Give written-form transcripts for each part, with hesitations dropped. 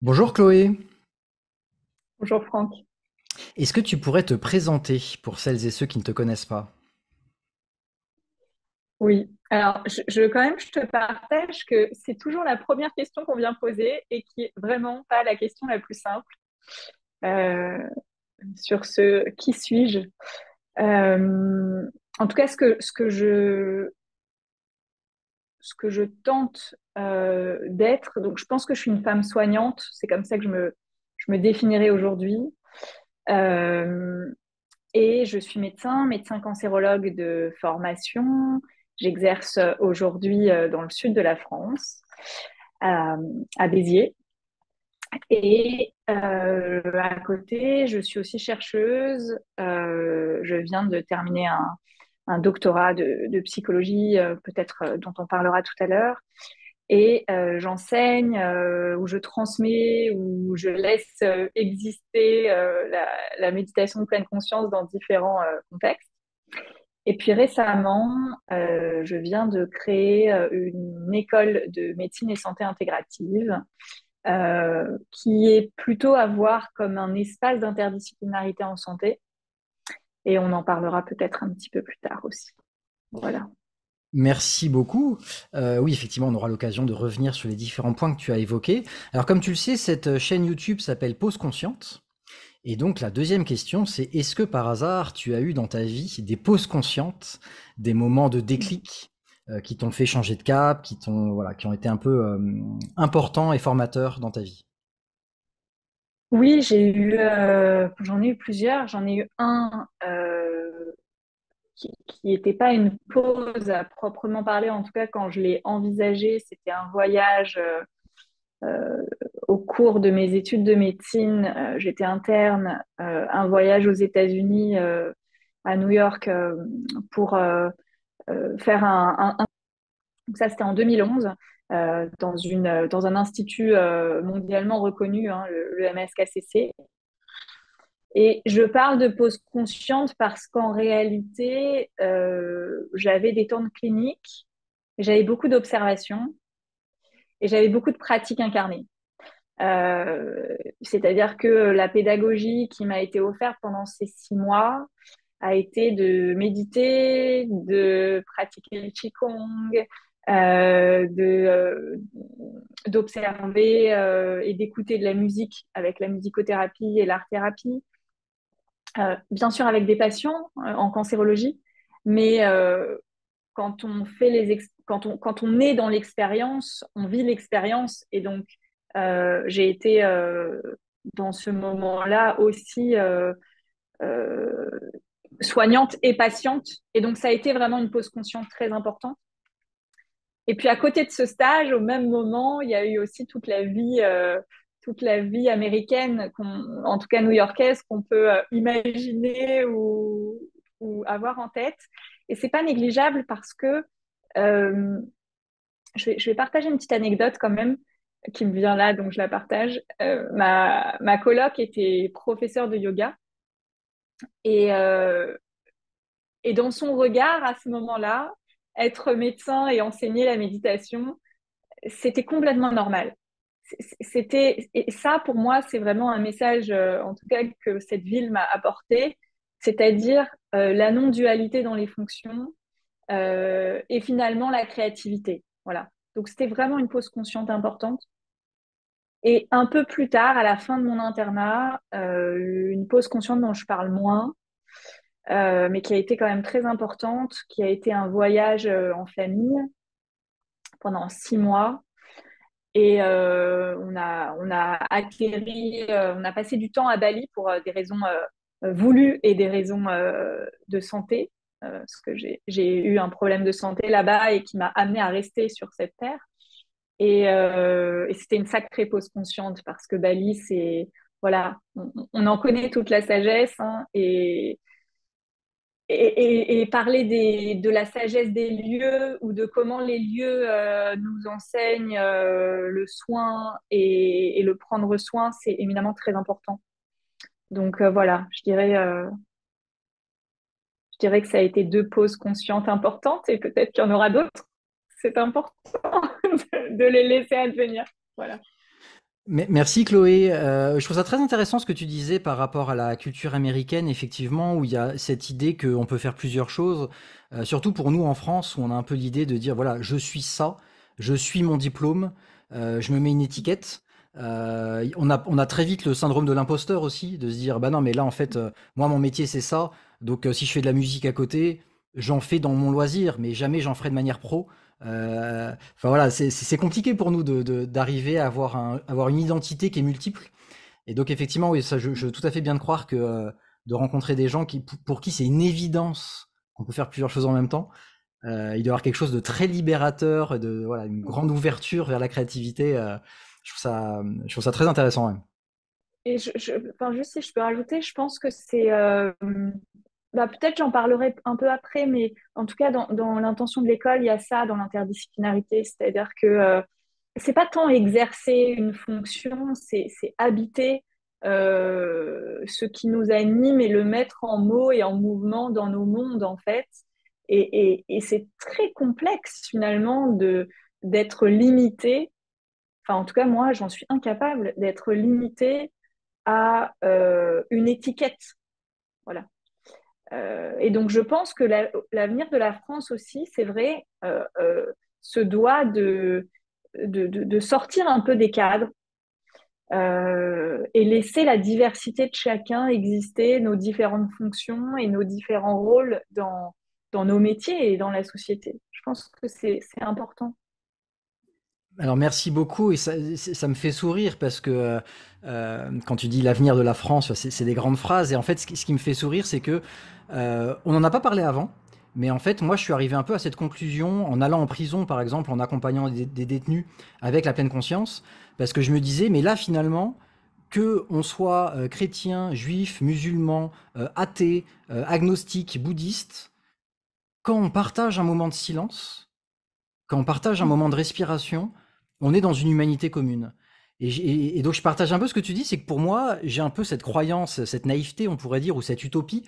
Bonjour Chloé, Bonjour Franck. est-ce que tu pourrais te présenter pour celles et ceux qui ne te connaissent pas? Oui, alors quand même, je te partage que c'est toujours la première question qu'on vient poser et qui est vraiment pas la question la plus simple euh, sur ce qui suis-je. En tout cas, ce que je tente d'être, donc je pense que je suis une femme soignante, c'est comme ça que je me définirais aujourd'hui. Euh, Et je suis médecin cancérologue de formation. J'exerce aujourd'hui dans le sud de la France, à, à Béziers. Et à côté, je suis aussi chercheuse. Je viens de terminer un doctorat de psychologie, peut-être dont on parlera tout à l'heure. Et j'enseigne, ou je transmets, ou je laisse exister la méditation de pleine conscience dans différents contextes. Et puis récemment, je viens de créer une école de médecine et santé intégrative qui est plutôt à voir comme un espace d'interdisciplinarité en santé. Et on en parlera peut-être un petit peu plus tard aussi. Voilà. Merci beaucoup. Oui, effectivement, on aura l'occasion de revenir sur les différents points que tu as évoqués. Alors, comme tu le sais, cette chaîne YouTube s'appelle Pause Consciente. Et donc, la deuxième question, c'est est-ce que par hasard, tu as eu dans ta vie des pauses conscientes, des moments de déclic qui t'ont fait changer de cap, voilà, qui ont été un peu importants et formateurs dans ta vie? Oui, j'en ai eu plusieurs. J'en ai eu un qui n'était pas une pause à proprement parler. En tout cas, quand je l'ai envisagé, c'était un voyage euh, au cours de mes études de médecine. J'étais interne, un voyage aux États-Unis, à New York, pour faire donc ça, c'était en 2011. Dans un institut mondialement reconnu, hein, le MSKCC. Et je parle de pause consciente parce qu'en réalité, j'avais des temps de clinique, j'avais beaucoup d'observations et j'avais beaucoup de pratiques incarnées. C'est-à-dire que la pédagogie qui m'a été offerte pendant ces 6 mois a été de méditer, de pratiquer le Qigong, d'observer et d'écouter de la musique avec la musicothérapie et l'art-thérapie, bien sûr avec des patients en cancérologie, mais quand on est dans l'expérience, on vit l'expérience. Et donc, j'ai été dans ce moment-là aussi euh, soignante et patiente. Et donc, ça a été vraiment une pause consciente très importante. Et puis, à côté de ce stage, au même moment, il y a eu aussi toute la vie américaine, en tout cas new-yorkaise, qu'on peut imaginer ou avoir en tête. Et c'est pas négligeable parce que euh, je vais partager une petite anecdote quand même qui me vient là, donc je la partage. Ma coloc était professeure de yoga et, euh, et dans son regard à ce moment-là, être médecin et enseigner la méditation, c'était complètement normal. Et ça, pour moi, c'est vraiment un message, en tout cas, que cette ville m'a apporté, c'est-à-dire la non-dualité dans les fonctions et finalement la créativité. Voilà. Donc, c'était vraiment une pause consciente importante. Et un peu plus tard, à la fin de mon internat, une pause consciente dont je parle moins, mais qui a été quand même très importante, qui a été un voyage en famille pendant 6 mois. Et on a atterri, on a passé du temps à Bali pour des raisons voulues et des raisons de santé, parce que j'ai eu un problème de santé là-bas et qui m'a amené à rester sur cette terre. Et c'était une sacrée pause consciente parce que Bali, voilà, on en connaît toute la sagesse, hein, et parler de la sagesse des lieux ou de comment les lieux nous enseignent le soin et le prendre soin, c'est éminemment très important. Donc voilà, je dirais que ça a été deux pauses conscientes importantes et peut-être qu'il y en aura d'autres. C'est important de les laisser advenir. Voilà. Merci Chloé. Je trouve ça très intéressant ce que tu disais par rapport à la culture américaine, effectivement, où il y a cette idée qu'on peut faire plusieurs choses, surtout pour nous en France, où on a un peu l'idée de dire, voilà, je suis ça, je suis mon diplôme, je me mets une étiquette. On a très vite le syndrome de l'imposteur aussi, de se dire, bah non, mais là, en fait, moi, mon métier, c'est ça, donc si je fais de la musique à côté, j'en fais dans mon loisir, mais jamais j'en ferai de manière pro. Enfin voilà, c'est compliqué pour nous d'arriver à avoir une identité qui est multiple. Et donc effectivement, oui, ça, je veux tout à fait bien de croire que de rencontrer des gens pour qui c'est une évidence qu'on peut faire plusieurs choses en même temps, il doit y avoir quelque chose de très libérateur, de voilà, une grande ouverture vers la créativité. Je trouve ça très intéressant. Ouais. Et enfin, juste si je peux rajouter, je pense que c'est bah, peut-être j'en parlerai un peu après, mais en tout cas, dans l'intention de l'école, il y a ça dans l'interdisciplinarité, c'est-à-dire que c'est pas tant exercer une fonction, c'est habiter ce qui nous anime et le mettre en mots et en mouvement dans nos mondes, en fait. Et c'est très complexe, finalement, d'être limité. Enfin, en tout cas, moi, j'en suis incapable d'être limité à une étiquette. Voilà. Et donc, je pense que l'avenir de la France aussi, c'est vrai, se doit de sortir un peu des cadres et laisser la diversité de chacun exister, nos différentes fonctions et nos différents rôles dans nos métiers et dans la société. Je pense que c'est important. Alors merci beaucoup et ça me fait sourire parce que quand tu dis l'avenir de la France, c'est des grandes phrases et en fait ce qui me fait sourire c'est que on n'en a pas parlé avant, mais en fait moi je suis arrivé un peu à cette conclusion en allant en prison par exemple, en accompagnant des détenus avec la pleine conscience, parce que je me disais mais là finalement que on soit chrétien, juif, musulman, athée, agnostique, bouddhiste, quand on partage un moment de silence quand on partage un moment de respiration, on est dans une humanité commune. Et donc je partage un peu ce que tu dis, c'est que pour moi, j'ai un peu cette croyance, cette naïveté, on pourrait dire, ou cette utopie,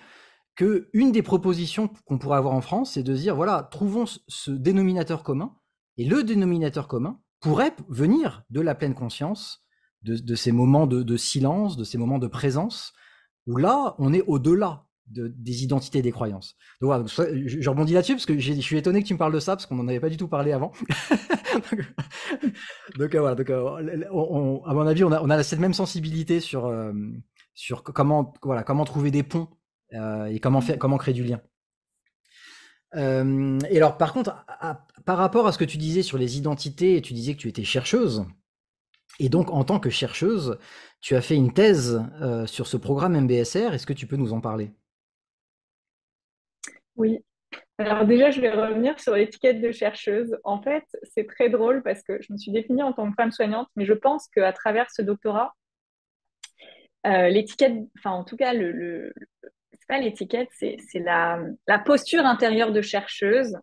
que une des propositions qu'on pourrait avoir en France, c'est de dire, voilà, trouvons ce dénominateur commun, et le dénominateur commun pourrait venir de la pleine conscience, de ces moments de silence, de ces moments de présence, où là, on est au-delà des identités et des croyances. Donc voilà, je rebondis là-dessus parce que je suis étonné que tu me parles de ça parce qu'on n'en avait pas du tout parlé avant. Donc voilà, donc, à mon avis, on a cette même sensibilité sur comment trouver des ponts et comment créer du lien. Et alors, par contre, par rapport à ce que tu disais sur les identités, tu disais que tu étais chercheuse. Et donc, en tant que chercheuse, tu as fait une thèse sur ce programme MBSR. Est-ce que tu peux nous en parler? Oui. Alors déjà, je vais revenir sur l'étiquette de chercheuse. En fait, c'est très drôle parce que je me suis définie en tant que femme soignante, mais je pense qu'à travers ce doctorat, l'étiquette, enfin en tout cas, c'est pas l'étiquette, c'est la posture intérieure de chercheuse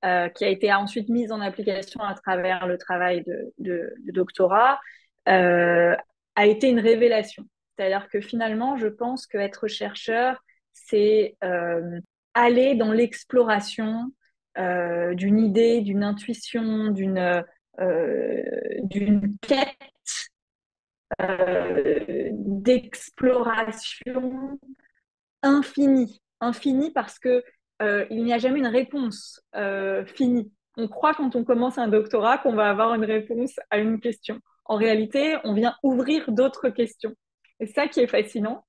qui a été ensuite mise en application à travers le travail de doctorat, euh, a été une révélation. C'est-à-dire que finalement, je pense qu'être chercheur, c'est aller dans l'exploration d'une idée, d'une intuition, d'une quête d'exploration infinie. Infinie parce que il n'y a jamais une réponse finie. On croit quand on commence un doctorat qu'on va avoir une réponse à une question. En réalité, on vient ouvrir d'autres questions. C'est ça qui est fascinant.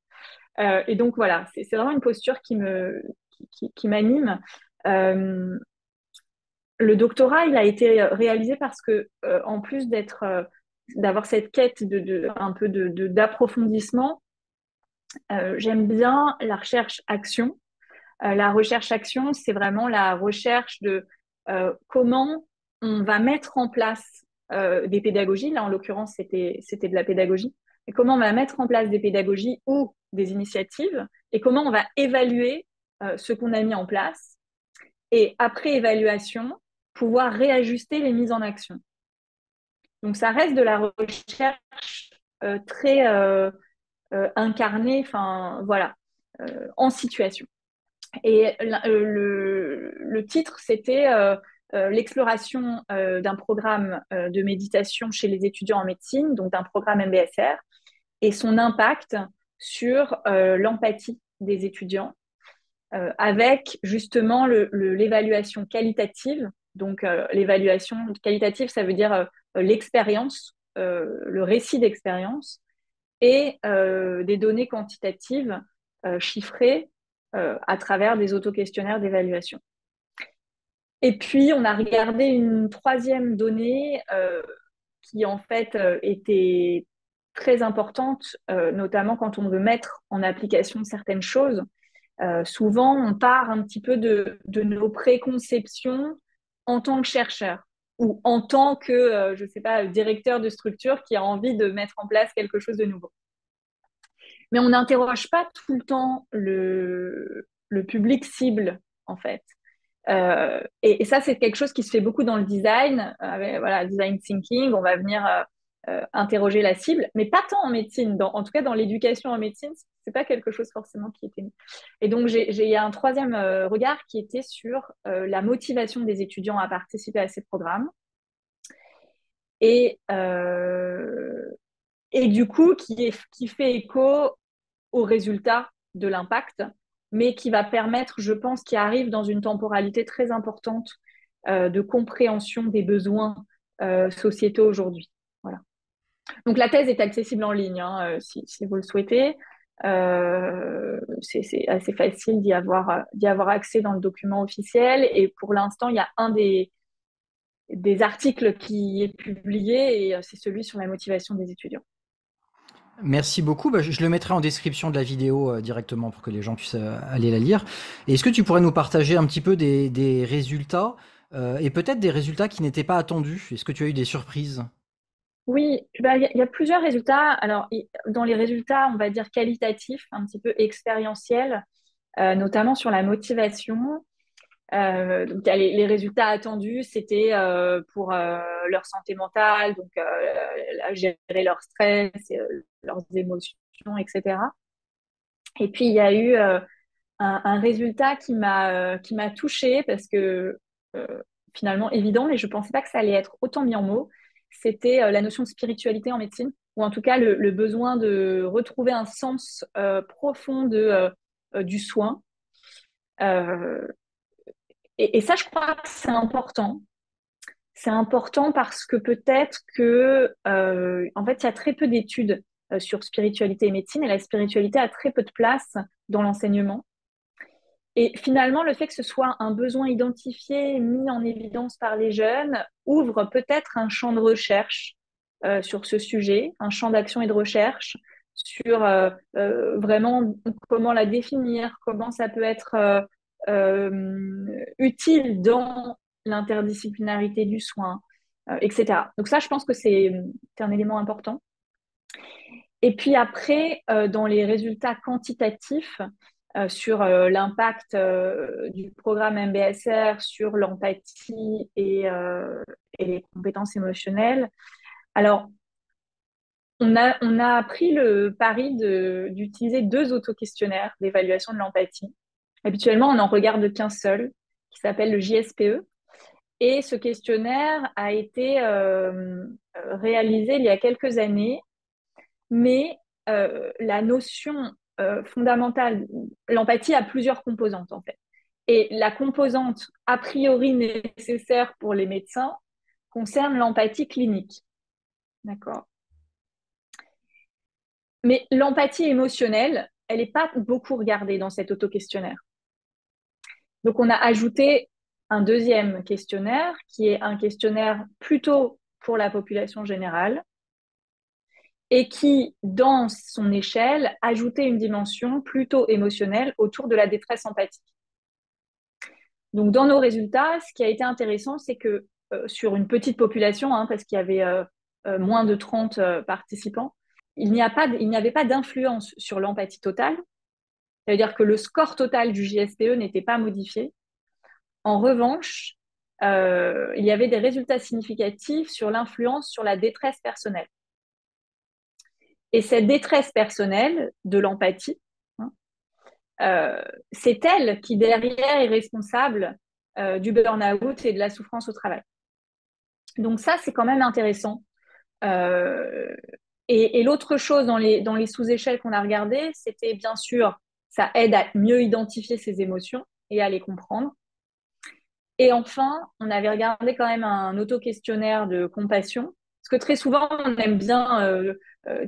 Et donc voilà, c'est vraiment une posture qui m'anime. Euh, le doctorat, il a été réalisé parce que, en plus d'avoir cette quête un peu d'approfondissement, j'aime bien la recherche-action. La recherche-action, c'est vraiment la recherche de comment on va mettre en place des pédagogies. Là, en l'occurrence, c'était de la pédagogie. Et comment on va mettre en place des pédagogies ou des initiatives et comment on va évaluer ce qu'on a mis en place. Et après évaluation, pouvoir réajuster les mises en action. Donc, ça reste de la recherche très incarnée, enfin, voilà, en situation. Et le titre, c'était l'exploration d'un programme de méditation chez les étudiants en médecine, donc d'un programme MBSR, et son impact sur l'empathie des étudiants, avec justement l'évaluation qualitative. Donc, l'évaluation qualitative, ça veut dire l'expérience, le récit d'expérience, et des données quantitatives chiffrées à travers des autoquestionnaires d'évaluation. Et puis, on a regardé une troisième donnée qui, en fait, était très importante, notamment quand on veut mettre en application certaines choses. Souvent, on part un petit peu de nos préconceptions en tant que chercheur ou en tant que, je ne sais pas, directeur de structure qui a envie de mettre en place quelque chose de nouveau. Mais on n'interroge pas tout le temps le public cible, en fait. Et ça, c'est quelque chose qui se fait beaucoup dans le design, voilà, design thinking. On va venir interroger la cible, mais pas tant en médecine. En tout cas, dans l'éducation en médecine, c'est pas quelque chose forcément qui était mis. Et donc, j'ai un troisième regard qui était sur la motivation des étudiants à participer à ces programmes. Et, euh, et du coup, qui fait écho aux résultats de l'impact, mais qui va permettre, je pense, qui arrive dans une temporalité très importante de compréhension des besoins sociétaux aujourd'hui. Voilà. Donc la thèse est accessible en ligne, hein, si vous le souhaitez. C'est assez facile d'y avoir accès dans le document officiel. Et pour l'instant, il y a un des articles qui est publié et c'est celui sur la motivation des étudiants. Merci beaucoup. Bah, je le mettrai en description de la vidéo directement pour que les gens puissent aller la lire. Et est-ce que tu pourrais nous partager un petit peu des résultats et peut-être des résultats qui n'étaient pas attendus? Est-ce que tu as eu des surprises? Oui, bah, y a plusieurs résultats. Alors, dans les résultats, on va dire qualitatifs, un petit peu expérientiels, notamment sur la motivation. Donc, il y a les résultats attendus, c'était pour leur santé mentale, donc gérer leur stress, leurs émotions, etc. Et puis, il y a eu un résultat qui m'a touchée parce que finalement évident, mais je ne pensais pas que ça allait être autant mis en mots. C'était la notion de spiritualité en médecine, ou en tout cas le besoin de retrouver un sens profond du soin. Euh, et ça, je crois que c'est important. C'est important parce que peut-être que, en fait, il y a très peu d'études sur spiritualité et médecine, et la spiritualité a très peu de place dans l'enseignement. Et finalement, le fait que ce soit un besoin identifié, mis en évidence par les jeunes, ouvre peut-être un champ de recherche sur ce sujet, un champ d'action et de recherche sur vraiment comment la définir, comment ça peut être utile dans l'interdisciplinarité du soin, etc. Donc ça, je pense que c'est un élément important. Et puis après, dans les résultats quantitatifs, sur l'impact du programme MBSR sur l'empathie et les compétences émotionnelles. Alors, on a pris le pari d'utiliser deux autoquestionnaires d'évaluation de l'empathie. Habituellement, on n'en regarde qu'un seul, qui s'appelle le JSPE. Et ce questionnaire a été réalisé il y a quelques années, mais la notion fondamentale, l'empathie a plusieurs composantes en fait. Et la composante a priori nécessaire pour les médecins concerne l'empathie clinique. D'accord. Mais l'empathie émotionnelle, elle n'est pas beaucoup regardée dans cet autoquestionnaire. Donc on a ajouté un deuxième questionnaire qui est un questionnaire plutôt pour la population générale et qui, dans son échelle, ajoutait une dimension plutôt émotionnelle autour de la détresse empathique. Donc, dans nos résultats, ce qui a été intéressant, c'est que sur une petite population, hein, parce qu'il y avait moins de 30 participants, il n'y avait pas d'influence sur l'empathie totale. C'est-à-dire que le score total du JSPE n'était pas modifié. En revanche, il y avait des résultats significatifs sur l'influence sur la détresse personnelle. Et cette détresse personnelle de l'empathie, hein, c'est elle qui derrière est responsable du burn-out et de la souffrance au travail. Donc ça, c'est quand même intéressant. Euh, et l'autre chose dans les sous-échelles qu'on a regardées, c'était bien sûr, ça aide à mieux identifier ses émotions et à les comprendre. Et enfin, on avait regardé quand même un auto-questionnaire de compassion, parce que très souvent, on aime bien,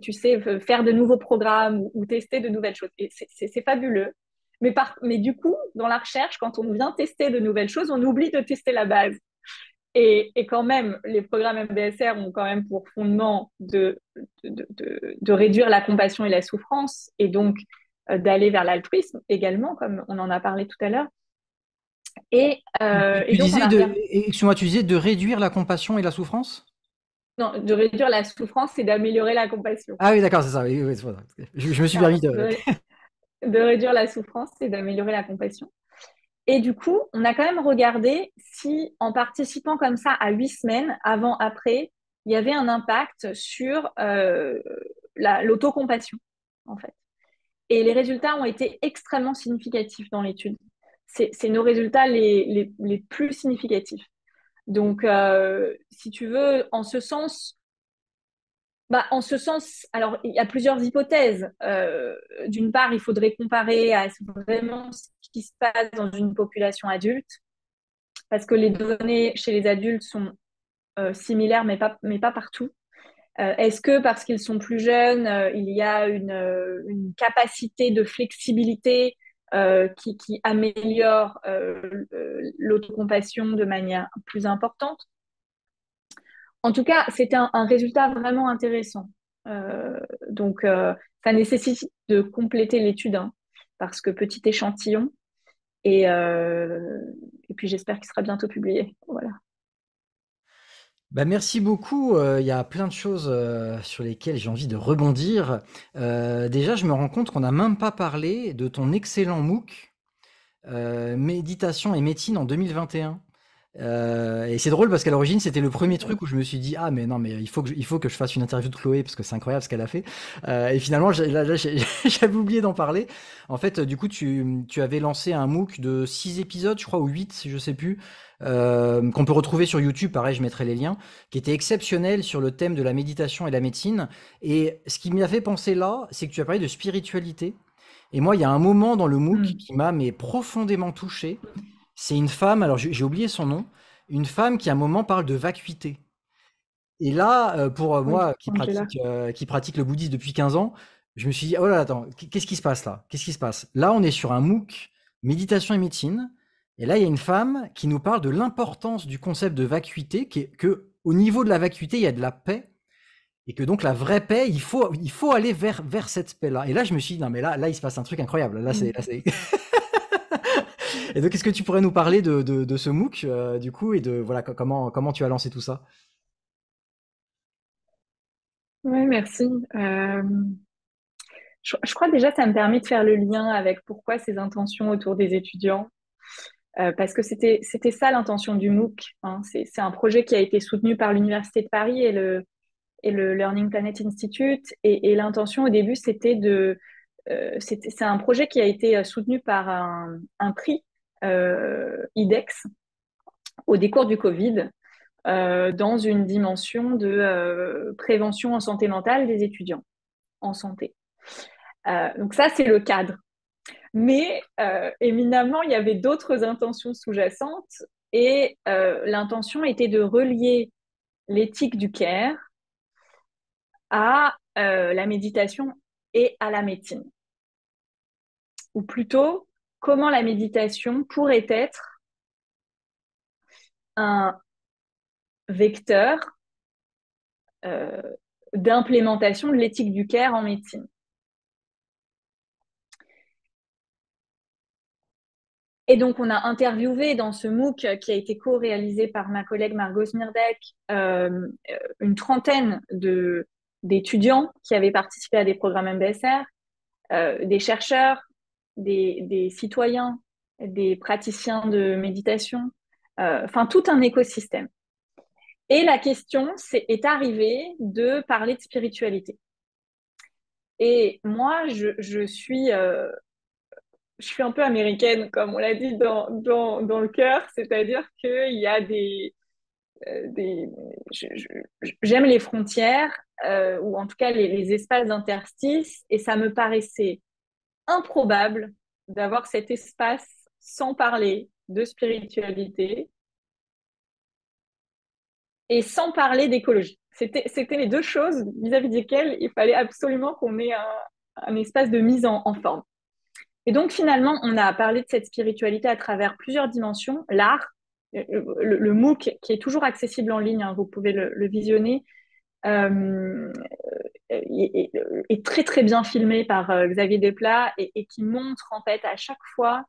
tu sais, faire de nouveaux programmes ou tester de nouvelles choses. Et c'est fabuleux. Mais du coup, dans la recherche, quand on vient tester de nouvelles choses, on oublie de tester la base. Et quand même, les programmes MBSR ont quand même pour fondement de réduire la compassion et la souffrance, et donc d'aller vers l'altruisme également, comme on en a parlé tout à l'heure. Et Tu donc, on disais a regardé, excuse-moi, tu disais de réduire la compassion et la souffrance? non, de réduire la souffrance et d'améliorer la compassion. Ah oui, d'accord, c'est ça. Oui, oui, c'est ça. Je me suis Pardon, permis de. de réduire la souffrance et d'améliorer la compassion. Et du coup, on a quand même regardé si, en participant comme ça à 8 semaines, avant, après, il y avait un impact sur l'autocompassion, en fait. Et les résultats ont été extrêmement significatifs dans l'étude. C'est nos résultats les plus significatifs. Donc, si tu veux, en ce sens, alors il y a plusieurs hypothèses. D'une part, il faudrait comparer à vraiment ce qui se passe dans une population adulte, parce que les données chez les adultes sont similaires, mais pas partout. Est-ce que parce qu'ils sont plus jeunes, il y a une capacité de flexibilité qui améliore l'autocompassion de manière plus importante? En tout cas, c'était un résultat vraiment intéressant. Euh, donc, ça nécessite de compléter l'étude, hein, parce que petit échantillon, et, euh, et puis j'espère qu'il sera bientôt publié. Voilà. Bah, merci beaucoup. Il y a plein de choses sur lesquelles j'ai envie de rebondir. Déjà, je me rends compte qu'on n'a même pas parlé de ton excellent MOOC Méditation et médecine en 2021. Et c'est drôle parce qu'à l'origine, c'était le premier truc où je me suis dit: «Ah mais non, mais il faut que je fasse une interview de Chloé parce que c'est incroyable ce qu'elle a fait». Et finalement, j'avais oublié d'en parler. En fait, du coup, tu avais lancé un MOOC de 6 épisodes, je crois, ou 8, je sais plus, qu'on peut retrouver sur YouTube, pareil, je mettrai les liens, qui était exceptionnel sur le thème de la méditation et la médecine. Et ce qui m'y a fait penser là, c'est que tu as parlé de spiritualité. Et moi, il y a un moment dans le MOOC Mm. qui m'a mais profondément touché. C'est une femme, alors j'ai oublié son nom, une femme qui à un moment parle de vacuité. Et là, pour Oui, moi Angela. qui pratique le bouddhisme depuis 15 ans, je me suis dit: «Oh là là, attends, qu'est-ce qui se passe là? Qu'est-ce qui se passe?» Là, on est sur un MOOC méditation et médecine, et là, il y a une femme qui nous parle de l'importance du concept de vacuité, qui est que au niveau de la vacuité, il y a de la paix, et que donc la vraie paix, il faut aller vers cette paix-là. Et là, je me suis dit: «Non mais là, il se passe un truc incroyable. Là, Mm. c'est» Et donc, est-ce que tu pourrais nous parler de ce MOOC, du coup, et de voilà comment tu as lancé tout ça? Oui, merci. Euh, je crois déjà que ça me permet de faire le lien avec pourquoi ces intentions autour des étudiants. Parce que c'était ça l'intention du MOOC, hein. C'est un projet qui a été soutenu par l'Université de Paris et le Learning Planet Institute. Et l'intention au début, c'est un projet qui a été soutenu par un prix IDEX au décours du Covid, dans une dimension de prévention en santé mentale des étudiants en santé. Donc ça, c'est le cadre. Mais éminemment, il y avait d'autres intentions sous-jacentes, et l'intention était de relier l'éthique du care à la méditation et à la médecine. Ou plutôt, comment la méditation pourrait être un vecteur euh, d'implémentation de l'éthique du care en médecine. Et donc, on a interviewé dans ce MOOC qui a été co-réalisé par ma collègue Margot Smirdek une trentaine d'étudiants qui avaient participé à des programmes MBSR, des chercheurs, des citoyens, des praticiens de méditation, enfin tout un écosystème. Et la question est arrivée de parler de spiritualité. Et moi, je suis je suis un peu américaine, comme on l'a dit dans le cœur, c'est-à-dire qu'il y a des j'aime les frontières, ou en tout cas les espaces d'interstice, et ça me paraissait improbable d'avoir cet espace sans parler de spiritualité et sans parler d'écologie. C'était les deux choses vis-à-vis desquelles il fallait absolument qu'on ait un espace de mise en forme. Et donc finalement, on a parlé de cette spiritualité à travers plusieurs dimensions. L'art, le MOOC qui est toujours accessible en ligne, hein, vous pouvez le visionner, euh, est très très bien filmé par Xavier Desplat et qui montre en fait à chaque fois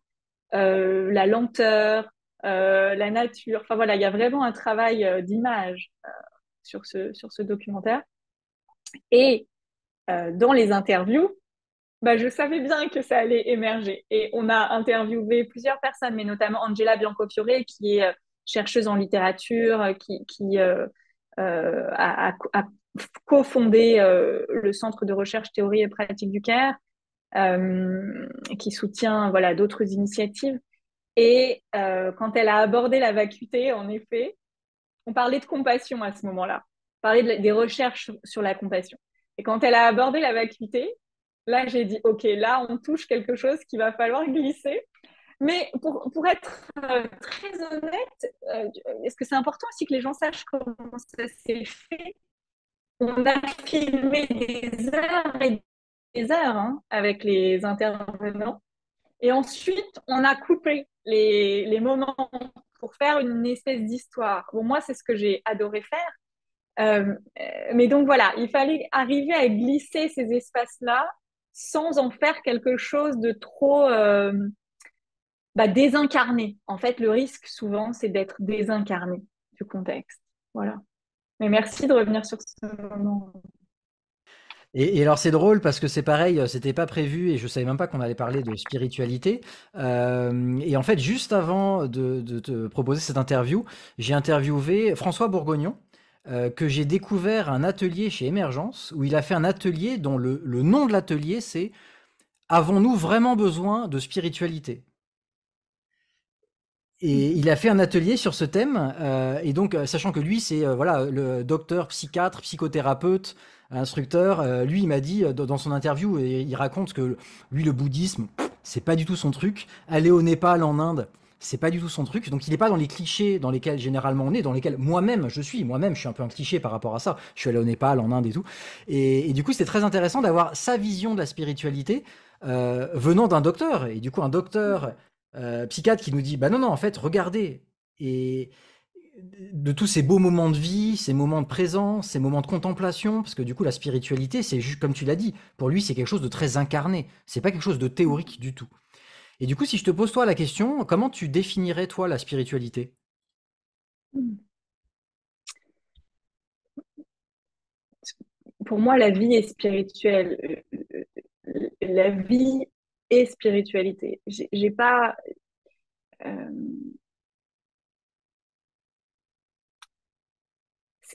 la lenteur, la nature. Enfin voilà, il y a vraiment un travail d'image sur ce documentaire. Et dans les interviews, bah, je savais bien que ça allait émerger. Et on a interviewé plusieurs personnes, mais notamment Angela Biancofiore, qui est chercheuse en littérature, a cofondé le Centre de recherche théorie et pratique du Caire, qui soutient voilà, d'autres initiatives. Et quand elle a abordé la vacuité, en effet, on parlait de compassion à ce moment-là. On parlait des recherches sur la compassion. Et quand elle a abordé la vacuité, là, j'ai dit, OK, là, on touche quelque chose qu'il va falloir glisser. Mais pour être très honnête, est-ce que c'est important aussi que les gens sachent comment ça s'est fait? On a filmé des heures et des heures hein, avec les intervenants. Et ensuite, on a coupé les moments pour faire une espèce d'histoire. Bon, moi, c'est ce que j'ai adoré faire. Mais donc voilà, il fallait arriver à glisser ces espaces-là sans en faire quelque chose de trop désincarné. En fait, le risque souvent, c'est d'être désincarné du contexte. Voilà. Mais merci de revenir sur ce moment. Et alors c'est drôle parce que c'est pareil, c'était pas prévu et je savais même pas qu'on allait parler de spiritualité. Et en fait, juste avant de te proposer cette interview, j'ai interviewé François Bourgognon, que j'ai découvert un atelier chez Émergence, où il a fait un atelier dont le nom de l'atelier c'est Avons-nous vraiment besoin de spiritualité? Et il a fait un atelier sur ce thème, et donc, sachant que lui, c'est voilà, le docteur, psychiatre, psychothérapeute, instructeur. Lui, il m'a dit dans son interview, et il raconte que lui, le bouddhisme, c'est pas du tout son truc. Aller au Népal, en Inde, c'est pas du tout son truc. Donc, il n'est pas dans les clichés dans lesquels généralement on est, dans lesquels moi-même je suis. Moi-même, je suis un peu un cliché par rapport à ça. Je suis allé au Népal, en Inde et tout. Et du coup, c'était très intéressant d'avoir sa vision de la spiritualité venant d'un docteur. Et du coup, un docteur psychiatre qui nous dit bah non non en fait regardez et de tous ces beaux moments de vie, ces moments de présence, ces moments de contemplation, parce que du coup la spiritualité c'est juste comme tu l'as dit, pour lui c'est quelque chose de très incarné, c'est pas quelque chose de théorique du tout. Et du coup si je te pose toi la question, comment tu définirais toi la spiritualité? Pour moi, la vie est spirituelle. La vie est spiritualité. J'ai pas. euh,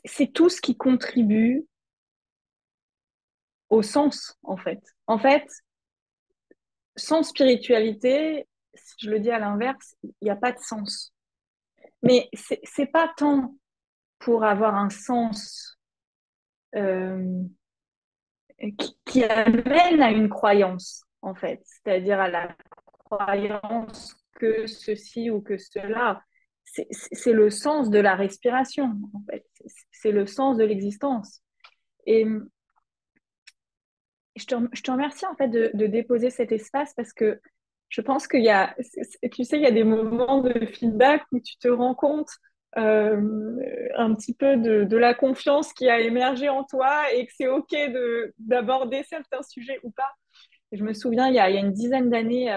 c'est tout ce qui contribue au sens, en fait. En fait, sans spiritualité, si je le dis à l'inverse, il n'y a pas de sens. Mais c'est pas tant pour avoir un sens euh, qui amène à une croyance, en fait, c'est-à-dire à la croyance que ceci ou que cela. C'est le sens de la respiration, en fait. C'est le sens de l'existence. Et je te remercie en fait de déposer cet espace parce que je pense qu'il y a, tu sais, il y a des moments de feedback où tu te rends compte un petit peu de la confiance qui a émergé en toi et que c'est OK d'aborder certains sujets ou pas. Et je me souviens, il y a une dizaine d'années,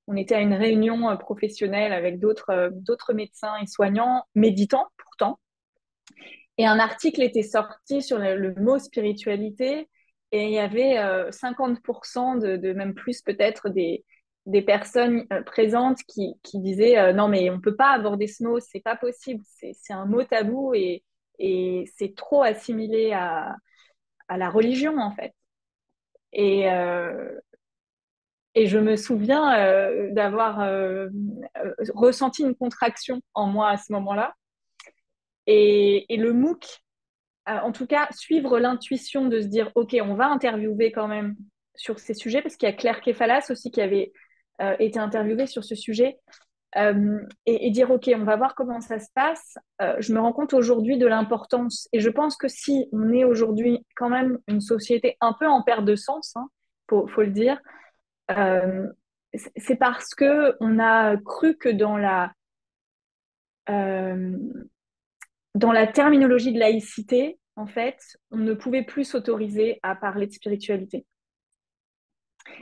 on était à une réunion professionnelle avec d'autres médecins et soignants, méditants pourtant, et un article était sorti sur le mot spiritualité et il y avait 50% même plus peut-être des personnes présentes qui disaient non mais on peut pas aborder ce mot, c'est pas possible, c'est un mot tabou et c'est trop assimilé à la religion en fait. Et, Et je me souviens d'avoir ressenti une contraction en moi à ce moment-là. Et le MOOC, en tout cas, suivre l'intuition de se dire, OK, on va interviewer quand même sur ces sujets, parce qu'il y a Claire Kefalas aussi qui avait été interviewée sur ce sujet, et dire, OK, on va voir comment ça se passe. Je me rends compte aujourd'hui de l'importance. Et je pense que si on est aujourd'hui quand même une société un peu en perte de sens, hein, faut le dire, euh, c'est parce que on a cru que euh, dans la terminologie de laïcité, en fait, on ne pouvait plus s'autoriser à parler de spiritualité.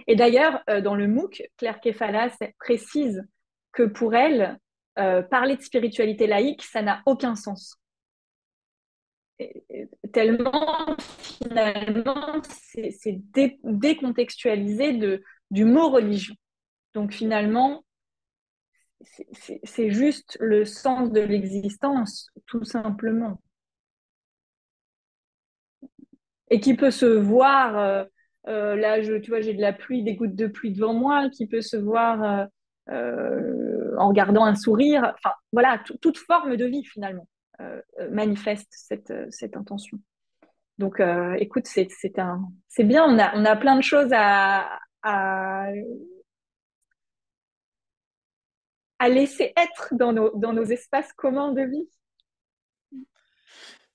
Et d'ailleurs, dans le MOOC, Claire Kefalas précise que pour elle, parler de spiritualité laïque, ça n'a aucun sens. Tellement, finalement, c'est décontextualisé du mot religion. Donc finalement, c'est juste le sens de l'existence, tout simplement. Et qui peut se voir, là, tu vois, j'ai de la pluie, des gouttes de pluie devant moi, qui peut se voir en regardant un sourire. Enfin, voilà, toute forme de vie, finalement, manifeste cette intention. Donc, écoute, c'est bien, on a plein de choses à laisser être dans nos espaces communs de vie.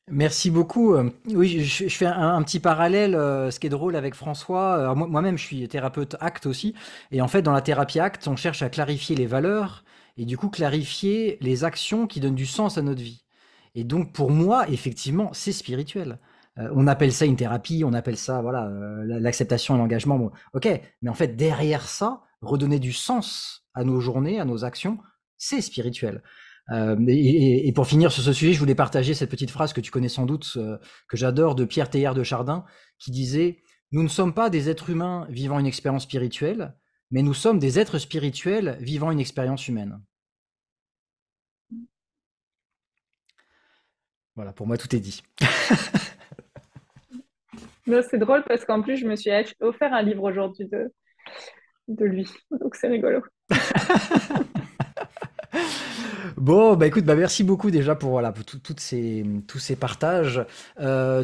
Merci beaucoup. Oui, je fais un petit parallèle. Ce qui est drôle avec François, alors moi-même, je suis thérapeute ACT aussi. Et en fait, dans la thérapie ACT, on cherche à clarifier les valeurs et du coup clarifier les actions qui donnent du sens à notre vie. Et donc, pour moi, effectivement, c'est spirituel. On appelle ça une thérapie, on appelle ça, voilà, l'acceptation et l'engagement. Bon, ok, mais en fait, derrière ça, redonner du sens à nos journées, à nos actions, c'est spirituel. Et pour finir sur ce sujet, je voulais partager cette petite phrase que tu connais sans doute, que j'adore, de Pierre Teilhard de Chardin, qui disait: nous ne sommes pas des êtres humains vivant une expérience spirituelle, mais nous sommes des êtres spirituels vivant une expérience humaine. Voilà, pour moi, tout est dit. C'est drôle parce qu'en plus, je me suis offert un livre aujourd'hui de lui. Donc, c'est rigolo. Bon, bah écoute, bah merci beaucoup déjà pour, voilà, pour tous ces partages.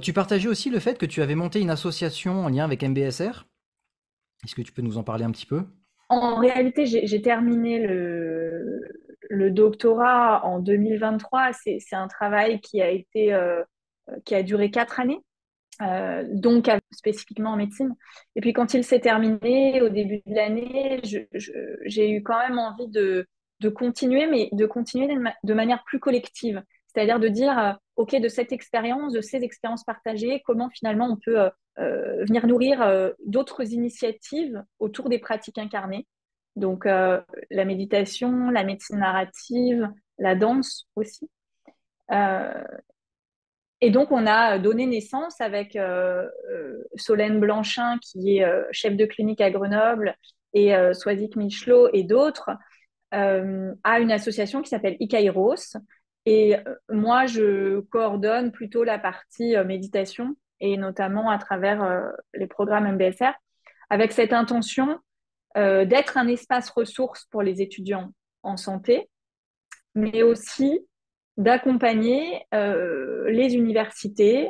Tu partageais aussi le fait que tu avais monté une association en lien avec MBSR. Est-ce que tu peux nous en parler un petit peu? En réalité, j'ai terminé le doctorat en 2023. C'est un travail qui a duré 4 années, donc spécifiquement en médecine. Et puis quand il s'est terminé au début de l'année, j'ai eu quand même envie de continuer, mais de continuer de manière plus collective. C'est-à-dire de dire, OK, de cette expérience, de ces expériences partagées, comment finalement on peut venir nourrir d'autres initiatives autour des pratiques incarnées. Donc la méditation, la médecine narrative, la danse aussi. Euh, et donc, on a donné naissance avec Solène Blanchin, qui est chef de clinique à Grenoble, et Swazik Michelot et d'autres, à une association qui s'appelle Ikairos. Et moi, je coordonne plutôt la partie méditation, et notamment à travers les programmes MBSR, avec cette intention d'être un espace ressource pour les étudiants en santé, mais aussi d'accompagner les universités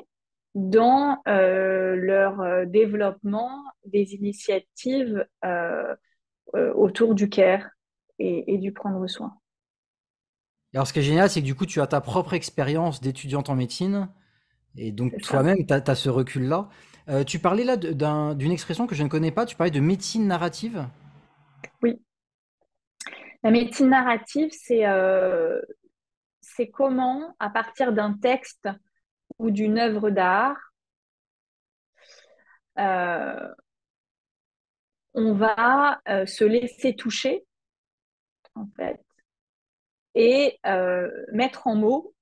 dans leur développement des initiatives autour du care et du prendre soin. Et alors, ce qui est génial, c'est que du coup, tu as ta propre expérience d'étudiante en médecine, et donc C'est ça. toi-même, tu as ce recul-là. Tu parlais là d'une expression que je ne connais pas, tu parlais de médecine narrative. Oui. La médecine narrative, c'est comment, à partir d'un texte ou d'une œuvre d'art, euh, on va se laisser toucher, en fait, et mettre en mots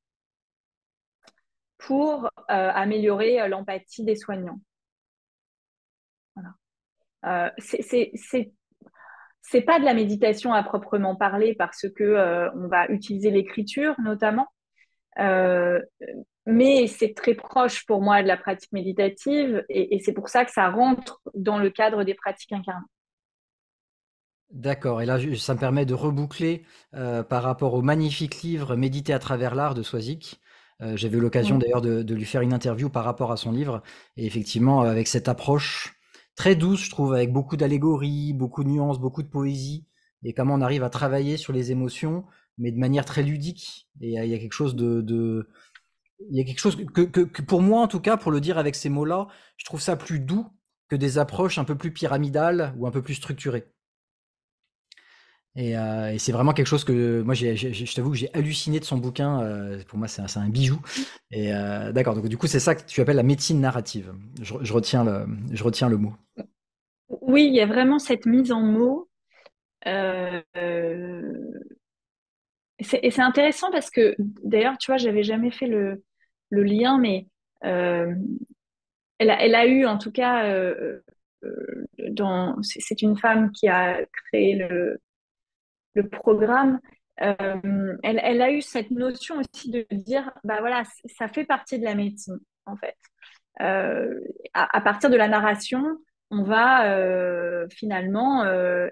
pour améliorer l'empathie des soignants. Voilà. C'est pas de la méditation à proprement parler parce que on va utiliser l'écriture notamment, euh, mais c'est très proche pour moi de la pratique méditative et c'est pour ça que ça rentre dans le cadre des pratiques incarnées. D'accord. Et là, ça me permet de reboucler par rapport au magnifique livre Méditer à travers l'art de Swazik. J'avais eu l'occasion Oui, d'ailleurs de lui faire une interview par rapport à son livre. Et effectivement, avec cette approche très douce, je trouve, avec beaucoup d'allégories, beaucoup de nuances, beaucoup de poésie, et comment on arrive à travailler sur les émotions, mais de manière très ludique. Et il y a quelque chose il y a quelque chose que pour moi, en tout cas, pour le dire avec ces mots-là, je trouve ça plus doux que des approches un peu plus pyramidales ou un peu plus structurées. Et c'est vraiment quelque chose que moi, je t'avoue que j'ai halluciné de son bouquin. Pour moi, c'est un bijou. Et d'accord. Donc du coup, c'est ça que tu appelles la médecine narrative. Je retiens le mot. oui, il y a vraiment cette mise en mots. Euh, euh, et c'est intéressant parce que, d'ailleurs, tu vois, j'avais jamais fait le lien, mais euh, elle a eu, en tout cas, c'est une femme qui a créé le programme. Elle a eu cette notion aussi de dire, bah voilà, ça fait partie de la médecine, en fait. Euh, à partir de la narration, on va finalement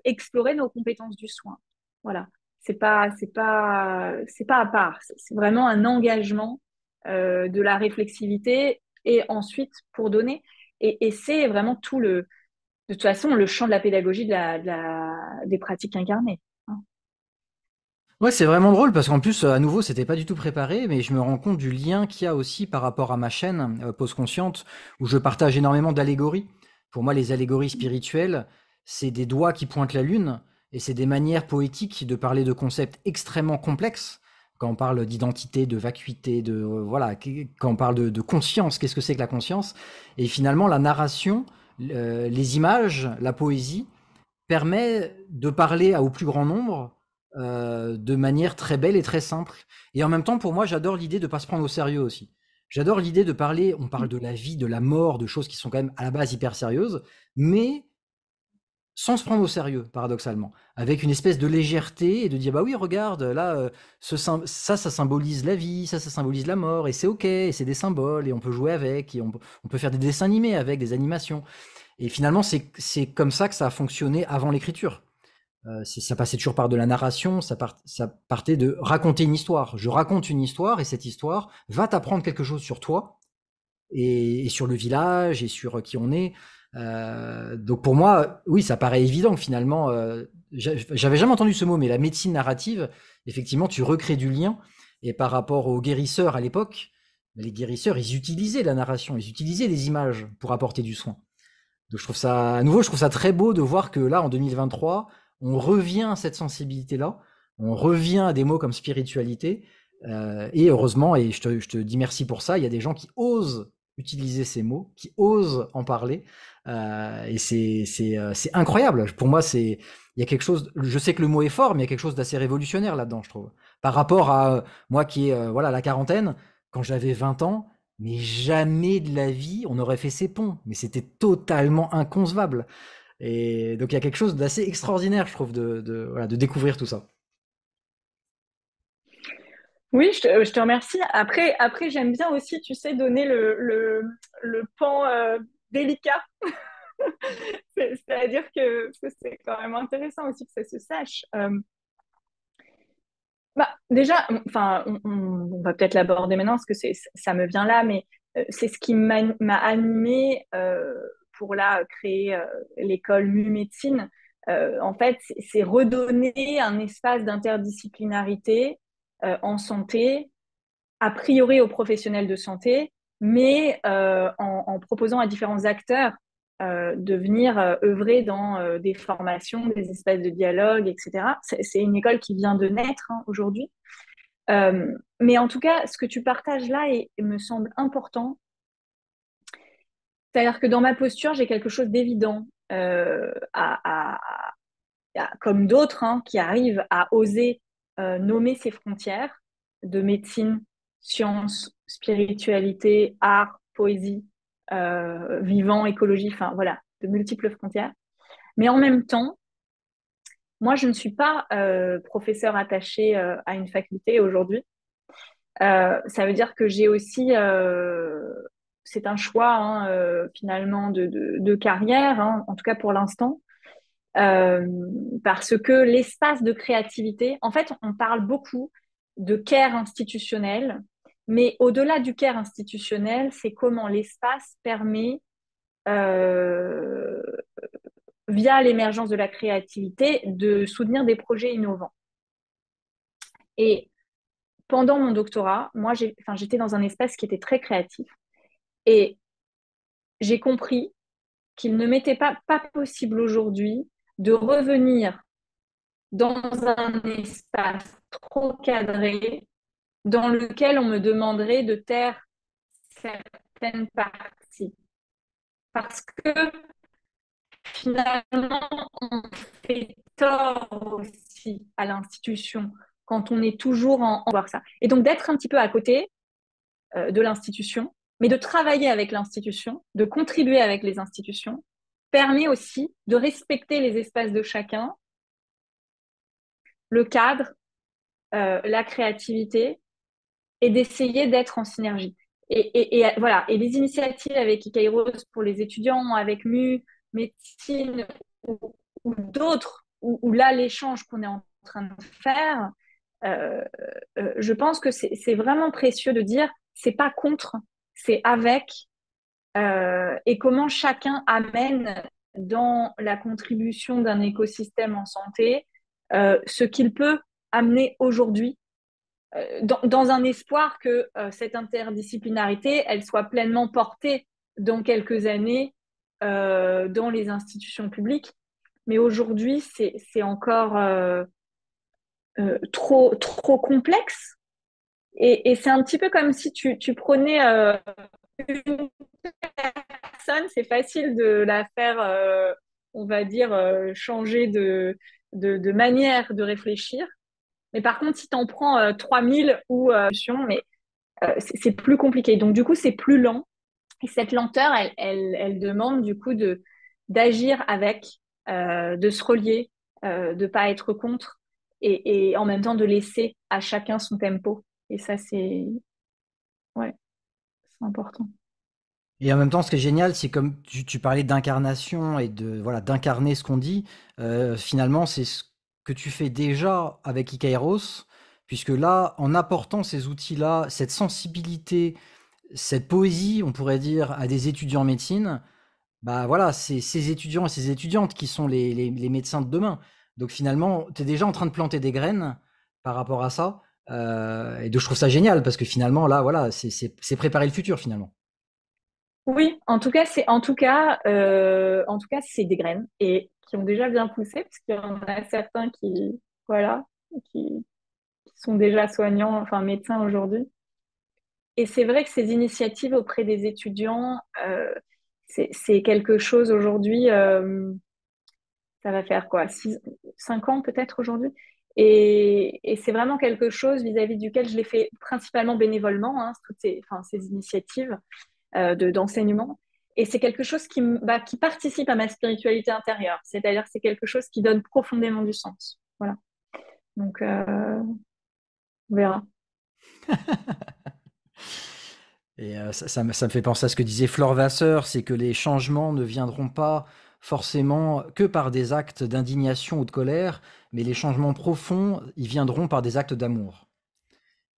explorer nos compétences du soin. Voilà, c'est pas à part. C'est vraiment un engagement de la réflexivité et ensuite pour donner. Et c'est vraiment de toute façon, le champ de la pédagogie des pratiques incarnées. Hein. Ouais, c'est vraiment drôle parce qu'en plus, à nouveau, c'était pas du tout préparé, mais je me rends compte du lien qu'il y a aussi par rapport à ma chaîne, Pause Consciente, où je partage énormément d'allégories. Pour moi, les allégories spirituelles, c'est des doigts qui pointent la lune, et c'est des manières poétiques de parler de concepts extrêmement complexes. Quand on parle d'identité, de vacuité, voilà, quand on parle de conscience, qu'est-ce que c'est que la conscience? Et finalement, la narration, les images, la poésie, permet de parler au plus grand nombre de manière très belle et très simple. Et en même temps, pour moi, j'adore l'idée de ne pas se prendre au sérieux aussi. J'adore l'idée de parler, on parle de la vie, de la mort, de choses qui sont quand même à la base hyper sérieuses, mais sans se prendre au sérieux, paradoxalement, avec une espèce de légèreté et de dire bah oui, regarde, là, ça symbolise la vie, ça symbolise la mort, et c'est ok, et c'est des symboles, et on peut jouer avec, et on peut faire des dessins animés avec, des animations. Et finalement, c'est comme ça que ça a fonctionné avant l'écriture. Ça passait toujours par de la narration, ça partait de raconter une histoire. Je raconte une histoire et cette histoire va t'apprendre quelque chose sur toi et sur le village et sur qui on est. Donc pour moi, oui, ça paraît évident que finalement, j'avais jamais entendu ce mot, mais la médecine narrative, effectivement, tu recrées du lien. Et par rapport aux guérisseurs à l'époque, les guérisseurs, ils utilisaient la narration, ils utilisaient les images pour apporter du soin. Donc je trouve ça, à nouveau, je trouve ça très beau de voir que là, en 2023, on revient à cette sensibilité-là, on revient à des mots comme spiritualité, et heureusement, et je te dis merci pour ça, il y a des gens qui osent utiliser ces mots, qui osent en parler, et c'est incroyable. Pour moi, il y a quelque chose, je sais que le mot est fort, mais il y a quelque chose d'assez révolutionnaire là-dedans, je trouve. Par rapport à moi qui est, voilà, la quarantaine, quand j'avais 20 ans, mais jamais de la vie, on aurait fait ces ponts. Mais c'était totalement inconcevable. Et donc il y a quelque chose d'assez extraordinaire, je trouve, voilà, de découvrir tout ça. Oui, je te remercie. Après j'aime bien aussi, tu sais, donner le pan délicat. C'est-à-dire que c'est quand même intéressant aussi que ça se sache. Bah, déjà, enfin, on va peut-être l'aborder maintenant parce que ça me vient là, mais c'est ce qui m'a animée pour là créer l'école MU-Médecine. En fait, c'est redonner un espace d'interdisciplinarité en santé, a priori aux professionnels de santé, mais en proposant à différents acteurs de venir œuvrer dans des formations, des espaces de dialogue, etc. C'est une école qui vient de naître hein, aujourd'hui. Mais en tout cas, ce que tu partages là me semble important. C'est-à-dire que dans ma posture, j'ai quelque chose d'évident, comme d'autres hein, qui arrivent à oser nommer ces frontières de médecine, science, spiritualité, art, poésie, vivant, écologie, enfin voilà, de multiples frontières. Mais en même temps, moi, je ne suis pas professeur attaché à une faculté aujourd'hui. Ça veut dire que j'ai aussi, c'est un choix hein, finalement de carrière, hein, en tout cas pour l'instant. euh, parce que l'espace de créativité, en fait, on parle beaucoup de care institutionnel, mais au-delà du care institutionnel, c'est comment l'espace permet, euh, via l'émergence de la créativité, de soutenir des projets innovants. Et pendant mon doctorat, moi, j'étais dans un espace qui était très créatif et j'ai compris qu'il ne m'était pas possible aujourd'hui de revenir dans un espace trop cadré dans lequel on me demanderait de taire certaines parties. Parce que finalement, on fait tort aussi à l'institution quand on est toujours en voir ça. Et donc d'être un petit peu à côté de l'institution, mais de travailler avec l'institution, de contribuer avec les institutions, permet aussi de respecter les espaces de chacun, le cadre, la créativité, et d'essayer d'être en synergie. Voilà. Et les initiatives avec Ikairos pour les étudiants, avec médecine ou d'autres, où là, l'échange qu'on est en train de faire, euh, je pense que c'est vraiment précieux de dire, c'est pas contre, c'est avec, et comment chacun amène dans la contribution d'un écosystème en santé ce qu'il peut amener aujourd'hui dans un espoir que cette interdisciplinarité, elle soit pleinement portée dans quelques années dans les institutions publiques. Mais aujourd'hui, c'est encore trop complexe. Et c'est un petit peu comme si tu prenais une personne, c'est facile de la faire, on va dire, changer de manière de réfléchir. Mais par contre, si tu en prends 3000 ou mais c'est plus compliqué. Donc, du coup, c'est plus lent. Et cette lenteur, elle demande du coup d'agir avec, de se relier, de pas être contre et en même temps de laisser à chacun son tempo. Et ça, ouais, c'est important. Et en même temps, ce qui est génial, c'est comme tu parlais d'incarnation et de voilà d'incarner ce qu'on dit. Finalement, c'est ce que tu fais déjà avec Ikairos, puisque là, en apportant ces outils-là, cette sensibilité, cette poésie, on pourrait dire, à des étudiants en médecine, bah voilà, c'est ces étudiants et ces étudiantes qui sont les médecins de demain. Donc finalement, tu es déjà en train de planter des graines par rapport à ça. Et donc je trouve ça génial parce que finalement, là, voilà, c'est préparer le futur finalement. Oui, en tout cas, c'est des graines et qui ont déjà bien poussé, parce qu'il y en a certains qui, voilà, qui sont déjà soignants, enfin médecins aujourd'hui. Et c'est vrai que ces initiatives auprès des étudiants, c'est quelque chose aujourd'hui, ça va faire quoi, 5 ans peut-être aujourd'hui. Et c'est vraiment quelque chose vis-à-vis duquel je l'ai fait principalement bénévolement, hein, toutes ces initiatives d'enseignement. Et c'est quelque chose qui participe à ma spiritualité intérieure. C'est-à-dire que c'est quelque chose qui donne profondément du sens. Voilà. Donc, on verra. Et ça me fait penser à ce que disait Flore Vasseur, c'est que les changements ne viendront pas forcément que par des actes d'indignation ou de colère, mais les changements profonds, ils viendront par des actes d'amour.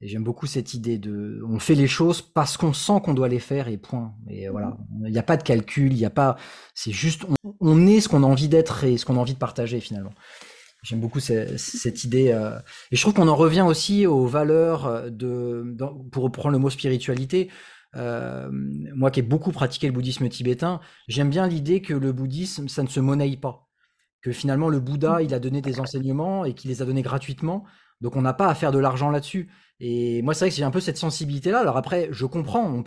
Et j'aime beaucoup cette idée de, on fait les choses parce qu'on sent qu'on doit les faire et point. Et voilà, il n'y a pas de calcul, il n'y a pas, c'est juste, on est ce qu'on a envie d'être et ce qu'on a envie de partager finalement. J'aime beaucoup cette idée. Et je trouve qu'on en revient aussi aux valeurs pour reprendre le mot spiritualité. Moi qui ai beaucoup pratiqué le bouddhisme tibétain, j'aime bien l'idée que le bouddhisme, ça ne se monnaie pas. Que finalement, le Bouddha, il a donné des enseignements et qu'il les a donnés gratuitement. Donc, on n'a pas à faire de l'argent là-dessus. Et moi, c'est vrai que j'ai un peu cette sensibilité-là. Alors après, je comprends,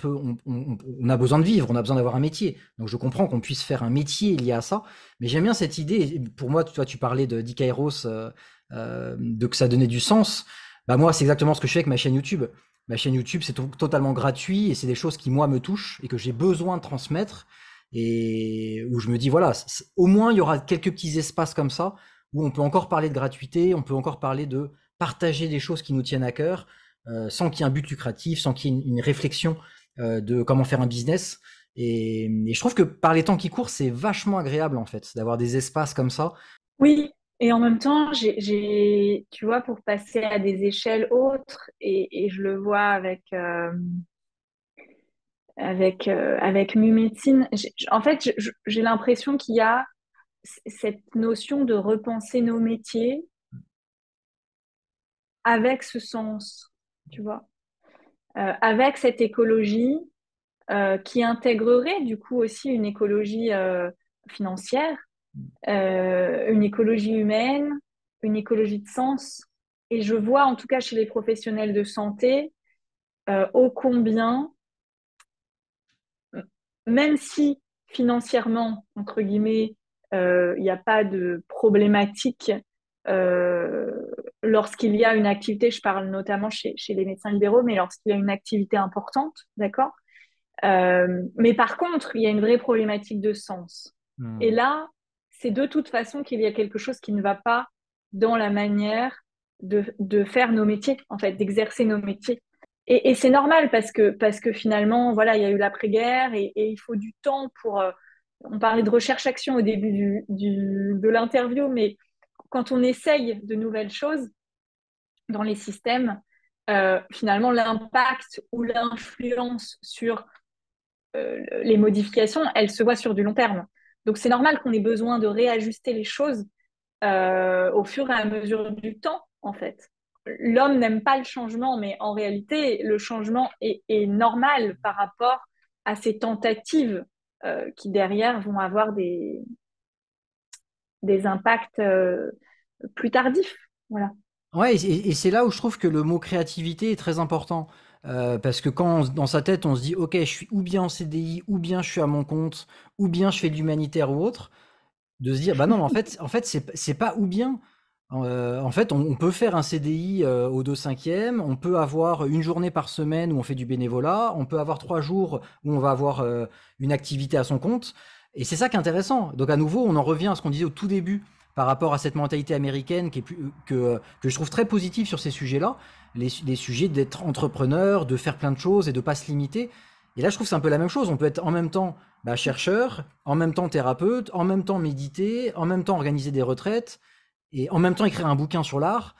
on a besoin de vivre, on a besoin d'avoir un métier. Donc, je comprends qu'on puisse faire un métier lié à ça. Mais j'aime bien cette idée. Et pour moi, toi, tu parlais d'Ikairos, de que ça donnait du sens. Bah, moi, c'est exactement ce que je fais avec ma chaîne YouTube. Ma chaîne YouTube, c'est totalement gratuit et c'est des choses qui, moi, me touchent et que j'ai besoin de transmettre et où je me dis voilà, au moins il y aura quelques petits espaces comme ça où on peut encore parler de gratuité, on peut encore parler de partager des choses qui nous tiennent à cœur, sans qu'il y ait un but lucratif, sans qu'il y ait une réflexion de comment faire un business. Et je trouve que par les temps qui courent, c'est vachement agréable en fait, d'avoir des espaces comme ça. Oui, et en même temps, tu vois, pour passer à des échelles autres, et je le vois avec Mumédecine, en fait, j'ai l'impression qu'il y a cette notion de repenser nos métiers avec ce sens, tu vois, avec cette écologie qui intégrerait du coup aussi une écologie financière, une écologie humaine, une écologie de sens. Et je vois en tout cas chez les professionnels de santé ô combien, même si financièrement, entre guillemets, il n'y a pas de problématique euh, lorsqu'il y a une activité, je parle notamment chez les médecins libéraux, mais lorsqu'il y a une activité importante, d'accord. Mais par contre, il y a une vraie problématique de sens. Et Hmm. là, c'est de toute façon qu'il y a quelque chose qui ne va pas dans la manière de faire nos métiers, en fait, d'exercer nos métiers. Et c'est normal parce que finalement, voilà, il y a eu l'après-guerre et il faut du temps pour. On parlait de recherche-action au début de l'interview, mais quand on essaye de nouvelles choses dans les systèmes, finalement, l'impact ou l'influence sur les modifications, elles se voient sur du long terme. Donc c'est normal qu'on ait besoin de réajuster les choses au fur et à mesure du temps, en fait. L'homme n'aime pas le changement, mais en réalité, le changement est normal par rapport à ces tentatives qui derrière vont avoir des impacts plus tardifs. Voilà. Ouais, et c'est là où je trouve que le mot créativité est très important. Parce que quand dans sa tête on se dit ok, je suis ou bien en CDI, ou bien je suis à mon compte, ou bien je fais de l'humanitaire ou autre, de se dire bah non, mais en fait c'est pas ou bien. En fait, on peut faire un CDI au 2/5e, on peut avoir une journée par semaine où on fait du bénévolat, on peut avoir 3 jours où on va avoir une activité à son compte. Et c'est ça qui est intéressant. Donc à nouveau, on en revient à ce qu'on disait au tout début par rapport à cette mentalité américaine que je trouve très positive sur ces sujets-là, les sujets d'être entrepreneur, de faire plein de choses et de pas se limiter. Et là, je trouve que c'est un peu la même chose. On peut être en même temps chercheur, en même temps thérapeute, en même temps méditer, en même temps organiser des retraites, et en même temps écrire un bouquin sur l'art.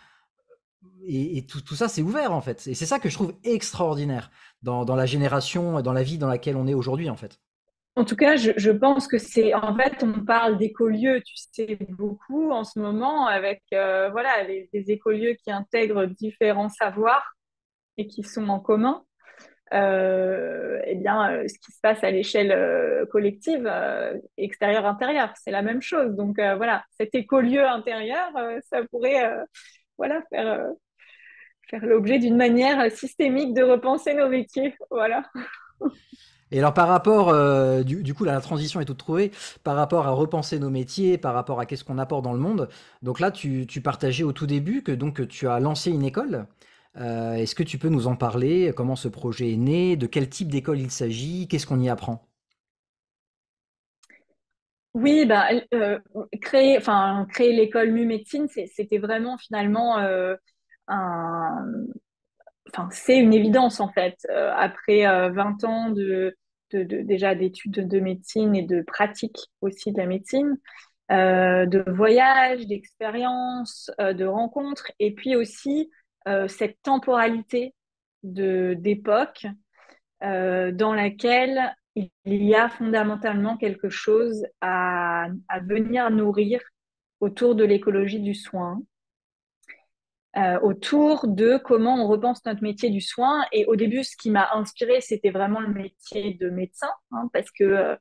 Et tout ça, c'est ouvert en fait. Et c'est ça que je trouve extraordinaire dans la génération, dans la vie dans laquelle on est aujourd'hui en fait. En tout cas, je pense que c'est, en fait, on parle d'écolieux, tu sais, beaucoup en ce moment avec, voilà, les écolieux qui intègrent différents savoirs et qui sont en commun. Eh bien, ce qui se passe à l'échelle collective, extérieure-intérieure, c'est la même chose. Donc, voilà, cet écolieu intérieur, ça pourrait, voilà, faire l'objet d'une manière systémique de repenser nos métiers. Voilà. Et alors par rapport, du coup là la transition est toute trouvée, par rapport à repenser nos métiers, par rapport à qu'est-ce qu'on apporte dans le monde. Donc là tu partageais au tout début que donc tu as lancé une école. Est-ce que tu peux nous en parler? Comment ce projet est né? De quel type d'école il s'agit? Qu'est-ce qu'on y apprend? Oui, bah, créer l'école Mu-Médecine, c'était vraiment finalement un, c'est une évidence en fait. Après 20 ans déjà d'études de médecine et de pratique aussi de la médecine, de voyages, d'expériences, de rencontres, et puis aussi cette temporalité d'époque dans laquelle il y a fondamentalement quelque chose à venir nourrir autour de l'écologie du soin, autour de comment on repense notre métier du soin. Et au début, ce qui m'a inspiré, c'était vraiment le métier de médecin, hein, parce que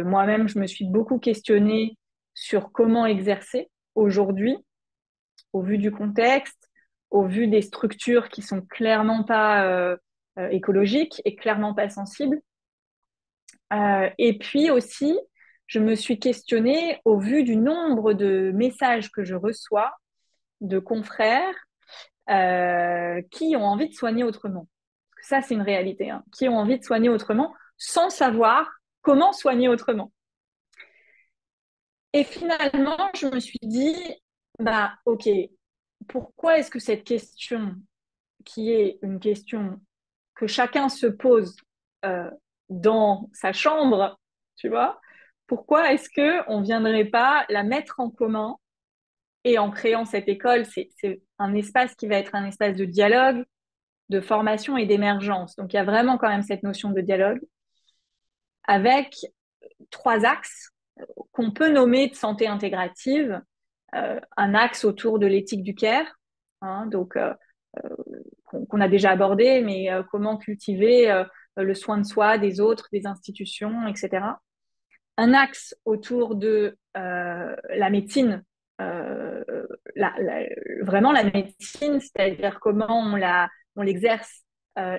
moi-même, je me suis beaucoup questionnée sur comment exercer aujourd'hui, au vu du contexte, au vu des structures qui sont clairement pas écologiques et clairement pas sensibles. Et puis aussi, je me suis questionnée au vu du nombre de messages que je reçois de confrères qui ont envie de soigner autrement. Ça, c'est une réalité, hein, qui ont envie de soigner autrement sans savoir comment soigner autrement. Et finalement, je me suis dit, bah, ok, pourquoi est-ce que cette question, qui est une question que chacun se pose dans sa chambre, tu vois, pourquoi est-ce qu'on ne viendrait pas la mettre en commun? Et en créant cette école, c'est un espace qui va être un espace de dialogue, de formation et d'émergence. Donc il y a vraiment quand même cette notion de dialogue avec 3 axes qu'on peut nommer de santé intégrative. Un axe autour de l'éthique du care, hein, donc qu'on a déjà abordé, mais comment cultiver le soin de soi, des autres, des institutions, etc. Un axe autour de la médecine, euh, la, la, vraiment la médecine, c'est-à-dire comment on l'exerce,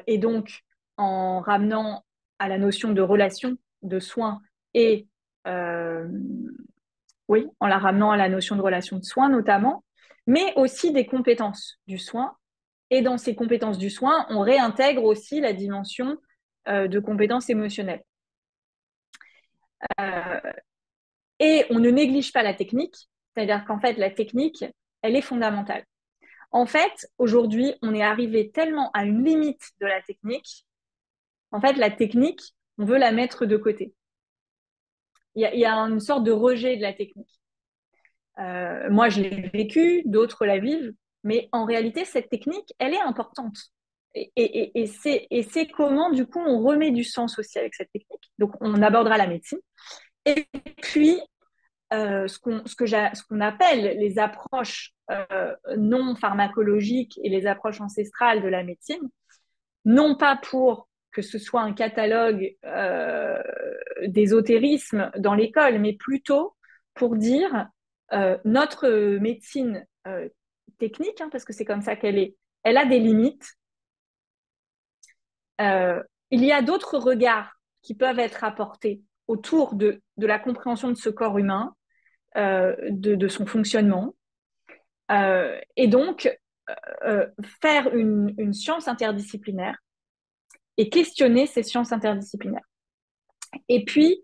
et donc en ramenant à la notion de relation, de soins, et euh, oui, en la ramenant à la notion de relation de soins notamment, mais aussi des compétences du soin. Et dans ces compétences du soin, on réintègre aussi la dimension de compétences émotionnelles. Euh, Et on ne néglige pas la technique, c'est-à-dire qu'en fait, la technique, elle est fondamentale. En fait, aujourd'hui, on est arrivé tellement à une limite de la technique. En fait, la technique, on veut la mettre de côté. Il y a une sorte de rejet de la technique. Moi, je l'ai vécu, d'autres la vivent, mais en réalité, cette technique, elle est importante. Et c'est comment, du coup, on remet du sens aussi avec cette technique. Donc, on abordera la médecine. Et puis, ce qu'on appelle les approches non pharmacologiques et les approches ancestrales de la médecine, non pas pour que ce soit un catalogue d'ésotérisme dans l'école, mais plutôt pour dire notre médecine technique, hein, parce que c'est comme ça qu'elle est, elle a des limites. Euh, il y a d'autres regards qui peuvent être apportés autour de la compréhension de ce corps humain, de son fonctionnement. Et donc, faire une science interdisciplinaire et questionner ces sciences interdisciplinaires. Et puis,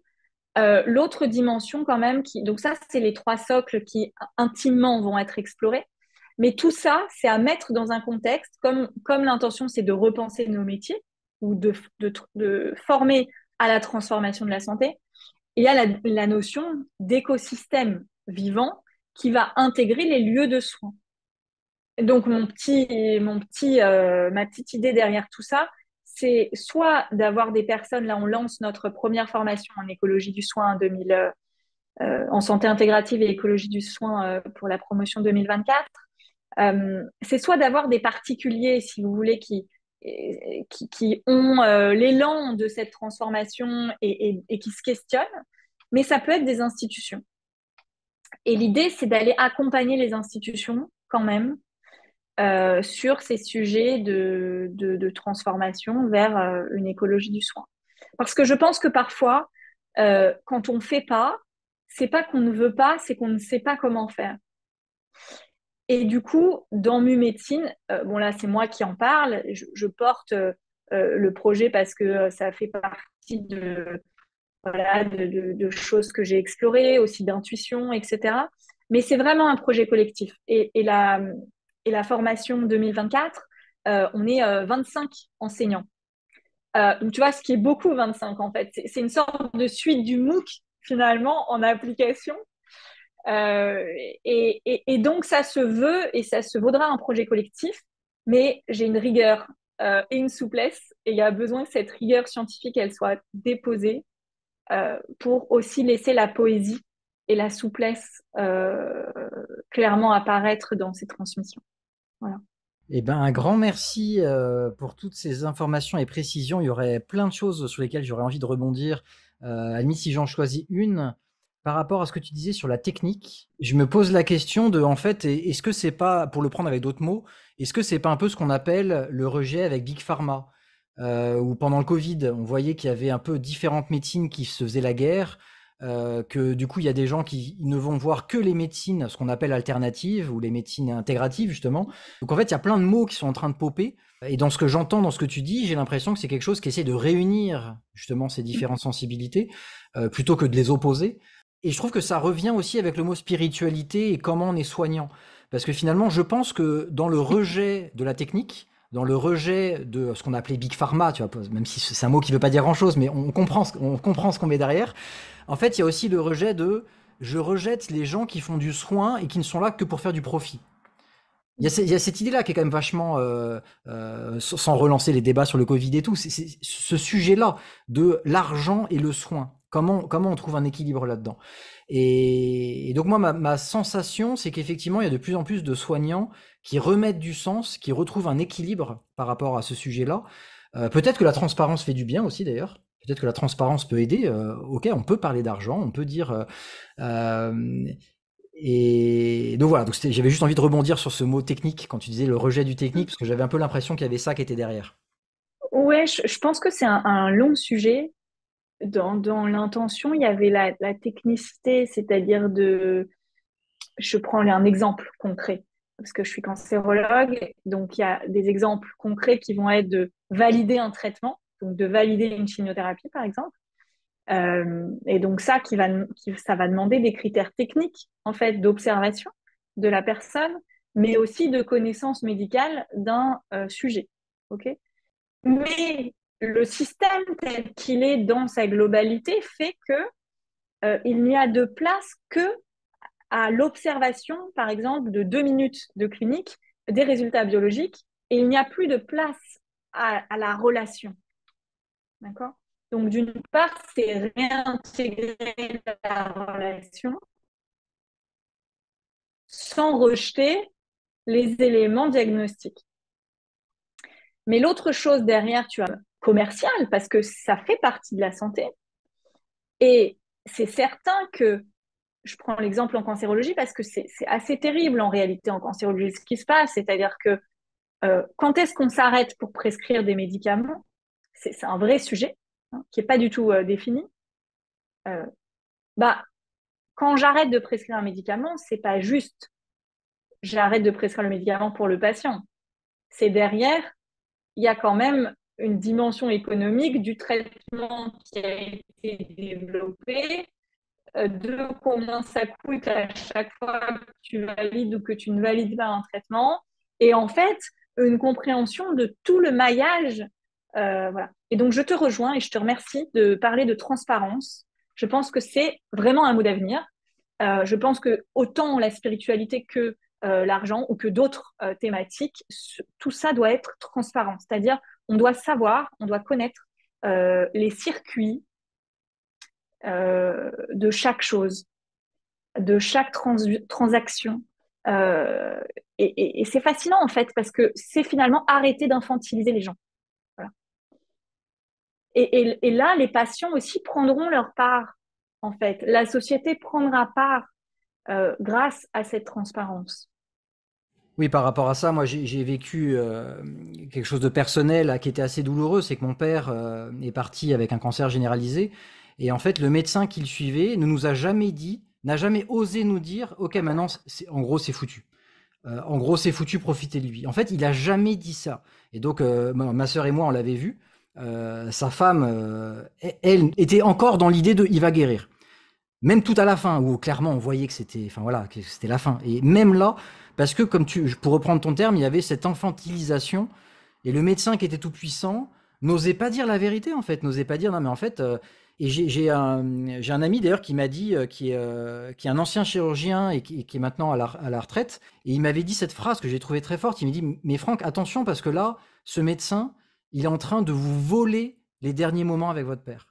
l'autre dimension quand même, donc ça, c'est les 3 socles qui intimement vont être explorés. Mais tout ça, c'est à mettre dans un contexte, comme l'intention, c'est de repenser nos métiers ou de former à la transformation de la santé. Il y a la notion d'écosystème vivant qui va intégrer les lieux de soins. Donc, ma petite idée derrière tout ça, c'est soit d'avoir des personnes, là on lance notre première formation en écologie du soin en santé intégrative et écologie du soin pour la promotion 2024. C'est soit d'avoir des particuliers, si vous voulez, qui ont l'élan de cette transformation et qui se questionnent, mais ça peut être des institutions. Et l'idée, c'est d'aller accompagner les institutions quand même sur ces sujets de transformation vers une écologie du soin. Parce que je pense que parfois, quand on ne fait pas, c'est pas qu'on ne veut pas, c'est qu'on ne sait pas comment faire. Et du coup, dans Mu Médecine, bon là c'est moi qui en parle, je porte le projet parce que ça fait partie voilà, de choses que j'ai explorées, aussi d'intuition, etc. Mais c'est vraiment un projet collectif. Et la formation 2024, on est 25 enseignants. Donc, tu vois, ce qui est beaucoup, 25 en fait. C'est une sorte de suite du MOOC, finalement, en application. Euh, et donc, ça se veut et ça se vaudra un projet collectif, mais j'ai une rigueur et une souplesse, et il y a besoin que cette rigueur scientifique, elle soit déposée pour aussi laisser la poésie et la souplesse clairement apparaître dans ces transmissions. Voilà. Eh ben, un grand merci pour toutes ces informations et précisions. Il y aurait plein de choses sur lesquelles j'aurais envie de rebondir. À la limite, si j'en choisis une, par rapport à ce que tu disais sur la technique, je me pose la question de, en fait, est-ce que c'est pas, pour le prendre avec d'autres mots, est-ce que c'est pas un peu ce qu'on appelle le rejet avec Big Pharma, où pendant le Covid, on voyait qu'il y avait un peu différentes médecines qui se faisaient la guerre, que du coup, il y a des gens qui ne vont voir que les médecines, ce qu'on appelle alternatives, ou les médecines intégratives, justement. Donc en fait, il y a plein de mots qui sont en train de popper. Et dans ce que j'entends, dans ce que tu dis, j'ai l'impression que c'est quelque chose qui essaie de réunir justement ces différentes sensibilités, plutôt que de les opposer. Et je trouve que ça revient aussi avec le mot spiritualité et comment on est soignant. Parce que finalement, je pense que dans le rejet de la technique, dans le rejet de ce qu'on appelait Big Pharma, tu vois, même si c'est un mot qui veut pas dire grand-chose, mais on comprend on comprend ce qu'on met derrière. En fait, il y a aussi le rejet de je rejette les gens qui font du soin et qui ne sont là que pour faire du profit. Il y a cette idée-là qui est quand même vachement, sans relancer les débats sur le Covid et tout, c'est ce sujet-là de l'argent et le soin. Comment on trouve un équilibre là-dedans? Et donc moi, ma sensation, c'est qu'effectivement, il y a de plus en plus de soignants qui remettent du sens, qui retrouvent un équilibre par rapport à ce sujet-là. Peut-être que la transparence fait du bien aussi d'ailleurs. Peut-être que la transparence peut aider. Ok, on peut parler d'argent, on peut dire. Euh, et donc voilà, donc j'avais juste envie de rebondir sur ce mot technique quand tu disais le rejet du technique, parce que j'avais un peu l'impression qu'il y avait ça qui était derrière. Ouais, je pense que c'est un long sujet. Dans l'intention, il y avait la technicité, c'est-à-dire je prends un exemple concret, parce que je suis cancérologue, donc il y a des exemples concrets qui vont être de valider un traitement, donc de valider une chimiothérapie, par exemple. Et donc ça va demander des critères techniques, en fait, d'observation de la personne, mais aussi de connaissance médicale d'un sujet. OK? Mais le système tel qu'il est dans sa globalité fait que il n'y a de place que à l'observation, par exemple, de 2 minutes de clinique des résultats biologiques, et il n'y a plus de place à la relation. D'accord? Donc, d'une part, c'est réintégrer la relation sans rejeter les éléments diagnostiques. Mais l'autre chose derrière, tu as commercial, parce que ça fait partie de la santé. Et c'est certain que, je prends l'exemple en cancérologie, parce que c'est assez terrible en réalité en cancérologie ce qui se passe, c'est-à-dire que quand est-ce qu'on s'arrête pour prescrire des médicaments? C'est un vrai sujet hein, qui n'est pas du tout défini. Euh, bah, quand j'arrête de prescrire un médicament, c'est pas juste j'arrête de prescrire le médicament pour le patient. C'est derrière, il y a quand même une dimension économique du traitement qui a été développé, de combien ça coûte à chaque fois que tu valides ou que tu ne valides pas un traitement, et en fait, une compréhension de tout le maillage. Voilà. Et donc, je te rejoins et je te remercie de parler de transparence. Je pense que c'est vraiment un mot d'avenir. Je pense que autant la spiritualité que l'argent ou que d'autres thématiques, tout ça doit être transparent. C'est-à-dire, on doit savoir, on doit connaître les circuits de chaque chose, de chaque transaction. Euh, et c'est fascinant en fait parce que c'est finalement arrêter d'infantiliser les gens. Voilà. Et là, les patients aussi prendront leur part en fait. La société prendra part grâce à cette transparence. Oui, par rapport à ça, moi j'ai vécu quelque chose de personnel qui était assez douloureux, c'est que mon père est parti avec un cancer généralisé, et en fait le médecin qui le suivait ne nous a jamais dit, n'a jamais osé nous dire, ok maintenant en gros c'est foutu. En gros, c'est foutu, profitez de lui. En fait, il a jamais dit ça. Et donc, ma sœur et moi, on l'avait vu. Sa femme, elle, était encore dans l'idée de, il va guérir. Même tout à la fin, où clairement on voyait que c'était, enfin voilà, que c'était la fin. Et même là, parce que pour reprendre ton terme, il y avait cette infantilisation et le médecin qui était tout puissant n'osait pas dire la vérité en fait, n'osait pas dire non mais en fait. Et j'ai un ami d'ailleurs qui m'a dit, qui est un ancien chirurgien et qui est maintenant à la retraite, et il m'avait dit cette phrase que j'ai trouvée très forte. Il m'a dit, mais Franck, attention parce que là, ce médecin, il est en train de vous voler les derniers moments avec votre père.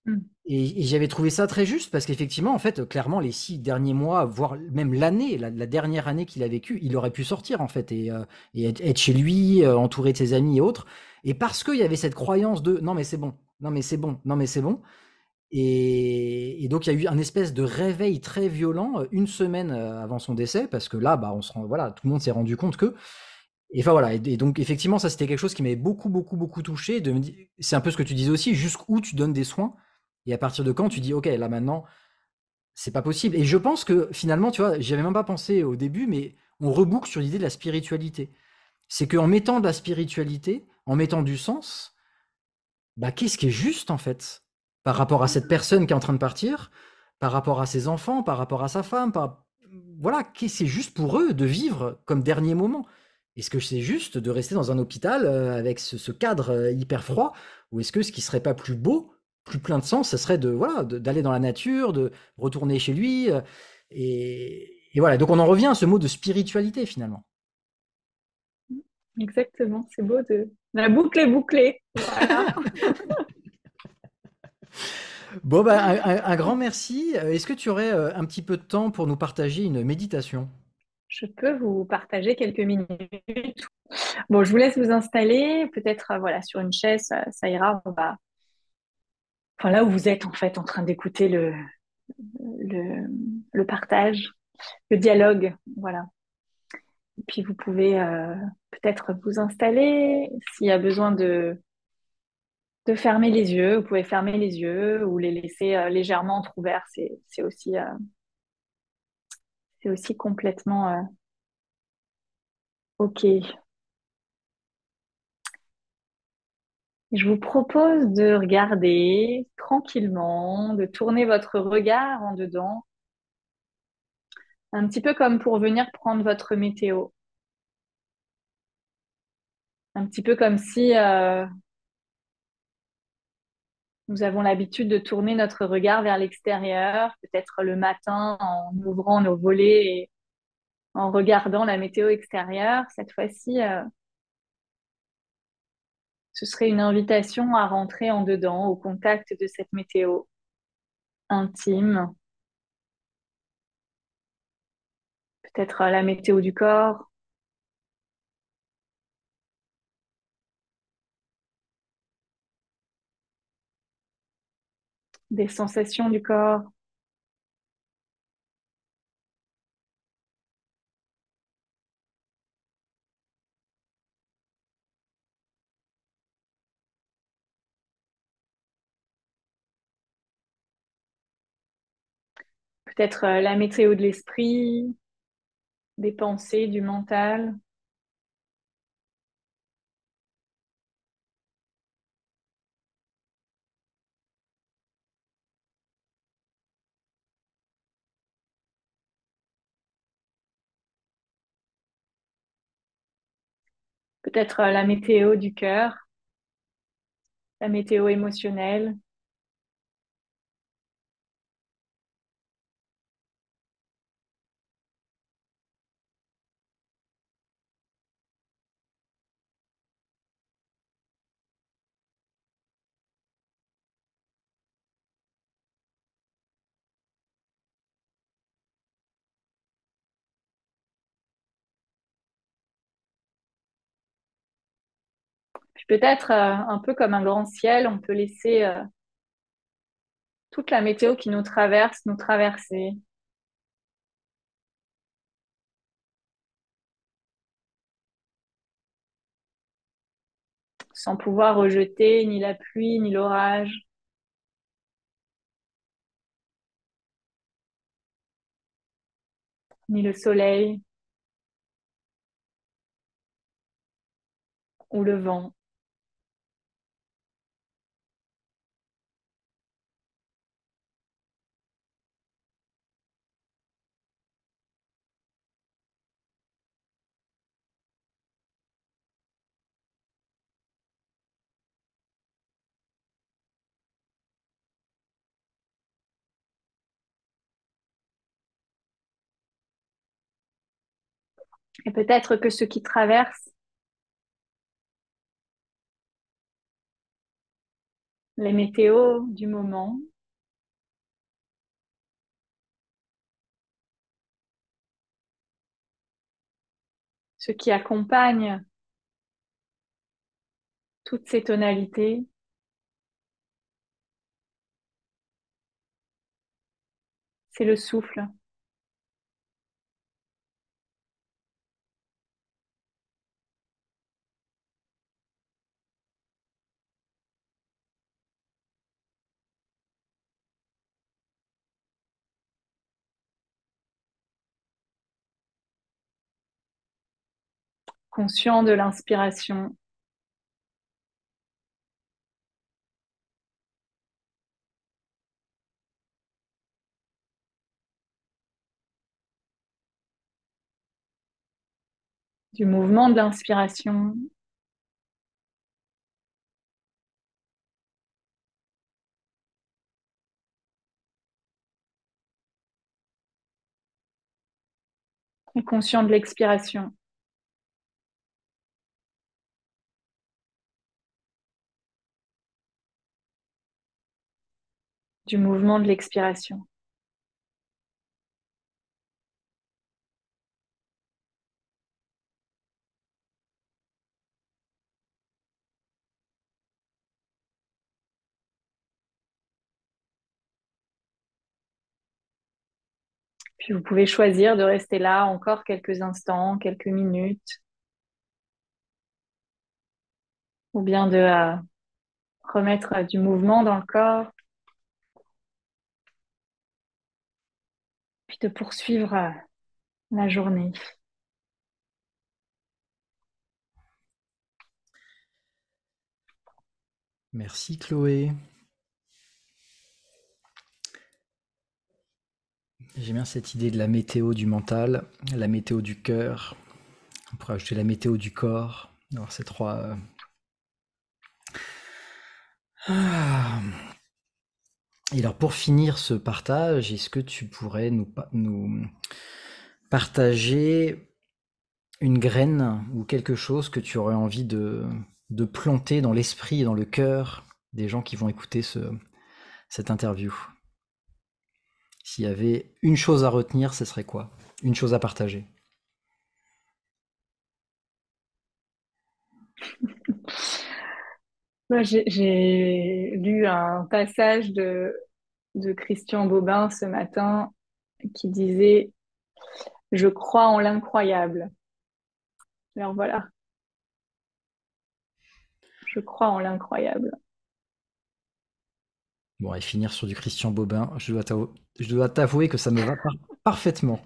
Mm. Et j'avais trouvé ça très juste parce qu'effectivement, en fait, clairement, les 6 derniers mois, voire même l'année, la dernière année qu'il a vécue, il aurait pu sortir en fait et être chez lui, entouré de ses amis et autres. Et parce qu'il y avait cette croyance de non mais c'est bon, non mais c'est bon, non mais c'est bon. Et donc il y a eu un espèce de réveil très violent 1 semaine avant son décès parce que là, bah, voilà, tout le monde s'est rendu compte que. Et enfin voilà, et donc effectivement, ça c'était quelque chose qui m'avait beaucoup, beaucoup, beaucoup touché. C'est un peu ce que tu disais aussi, jusqu'où tu donnes des soins. Et à partir de quand tu dis, ok, là maintenant, c'est pas possible. Et je pense que finalement, tu vois, j'y avais même pas pensé au début, mais on reboucle sur l'idée de la spiritualité. C'est qu'en mettant de la spiritualité, en mettant du sens, bah qu'est-ce qui est juste en fait par rapport à cette personne qui est en train de partir, par rapport à ses enfants, par rapport à sa femme, voilà, c'est juste pour eux de vivre comme dernier moment. Est-ce que c'est juste de rester dans un hôpital avec ce cadre hyper froid, ou est-ce que ce qui serait pas plus beau, plus plein de sens, ce serait de voilà, d'aller dans la nature, de retourner chez lui, et voilà. Donc on en revient à ce mot de spiritualité finalement. Exactement, c'est beau de... La boucle est bouclée. Voilà. Bon bah un grand merci. Est-ce que tu aurais un petit peu de temps pour nous partager une méditation? Je peux vous partager quelques minutes. Bon, je vous laisse vous installer. Peut-être voilà, sur une chaise, ça ira. On va... Enfin, là où vous êtes en fait en train d'écouter le, le partage, le dialogue. Voilà. Et puis vous pouvez peut-être vous installer. S'il y a besoin de fermer les yeux, vous pouvez fermer les yeux ou les laisser légèrement entrouverts. C'est aussi complètement OK. Je vous propose de regarder tranquillement, de tourner votre regard en dedans, un petit peu comme pour venir prendre votre météo. Un petit peu comme si nous avons l'habitude de tourner notre regard vers l'extérieur, peut-être le matin en ouvrant nos volets et en regardant la météo extérieure. Cette fois-ci, ce serait une invitation à rentrer en dedans, au contact de cette météo intime, peut-être la météo du corps, des sensations du corps, peut-être la météo de l'esprit, des pensées, du mental, peut-être la météo du cœur, la météo émotionnelle, puis peut-être un peu comme un grand ciel, on peut laisser toute la météo qui nous traverse nous traverser, sans pouvoir rejeter ni la pluie, ni l'orage, ni le soleil ou le vent. Et peut-être que ce qui traverse les météos du moment, ce qui accompagne toutes ces tonalités, c'est le souffle, conscient de l'inspiration, du mouvement de l'inspiration, et conscient de l'expiration, du mouvement de l'expiration. Puis vous pouvez choisir de rester là encore quelques instants, quelques minutes, ou bien de remettre du mouvement dans le corps, puis de poursuivre la journée. Merci Chloé. J'aime bien cette idée de la météo du mental, la météo du cœur. On pourrait ajouter la météo du corps. Alors ces trois. Ah. Et alors pour finir ce partage, est-ce que tu pourrais nous partager une graine ou quelque chose que tu aurais envie de planter dans l'esprit et dans le cœur des gens qui vont écouter cette interview? S'il y avait une chose à retenir, ce serait quoi? Une chose à partager? Moi, j'ai lu un passage de Christian Bobin ce matin qui disait Je crois en l'incroyable. Alors voilà, je crois en l'incroyable. Bon, et finir sur du Christian Bobin, je dois t'avouer que ça me va parfaitement.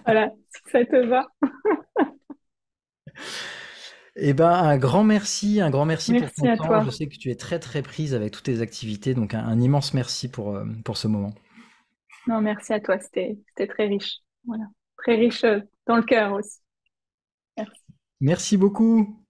Voilà, si ça te va. Eh ben, un grand merci pour Merci ton à temps. toi. Je sais que tu es très très prise avec toutes tes activités, donc un immense merci pour ce moment. Non, merci à toi. C'était très riche. Voilà. Très riche dans le cœur aussi. Merci. Merci beaucoup.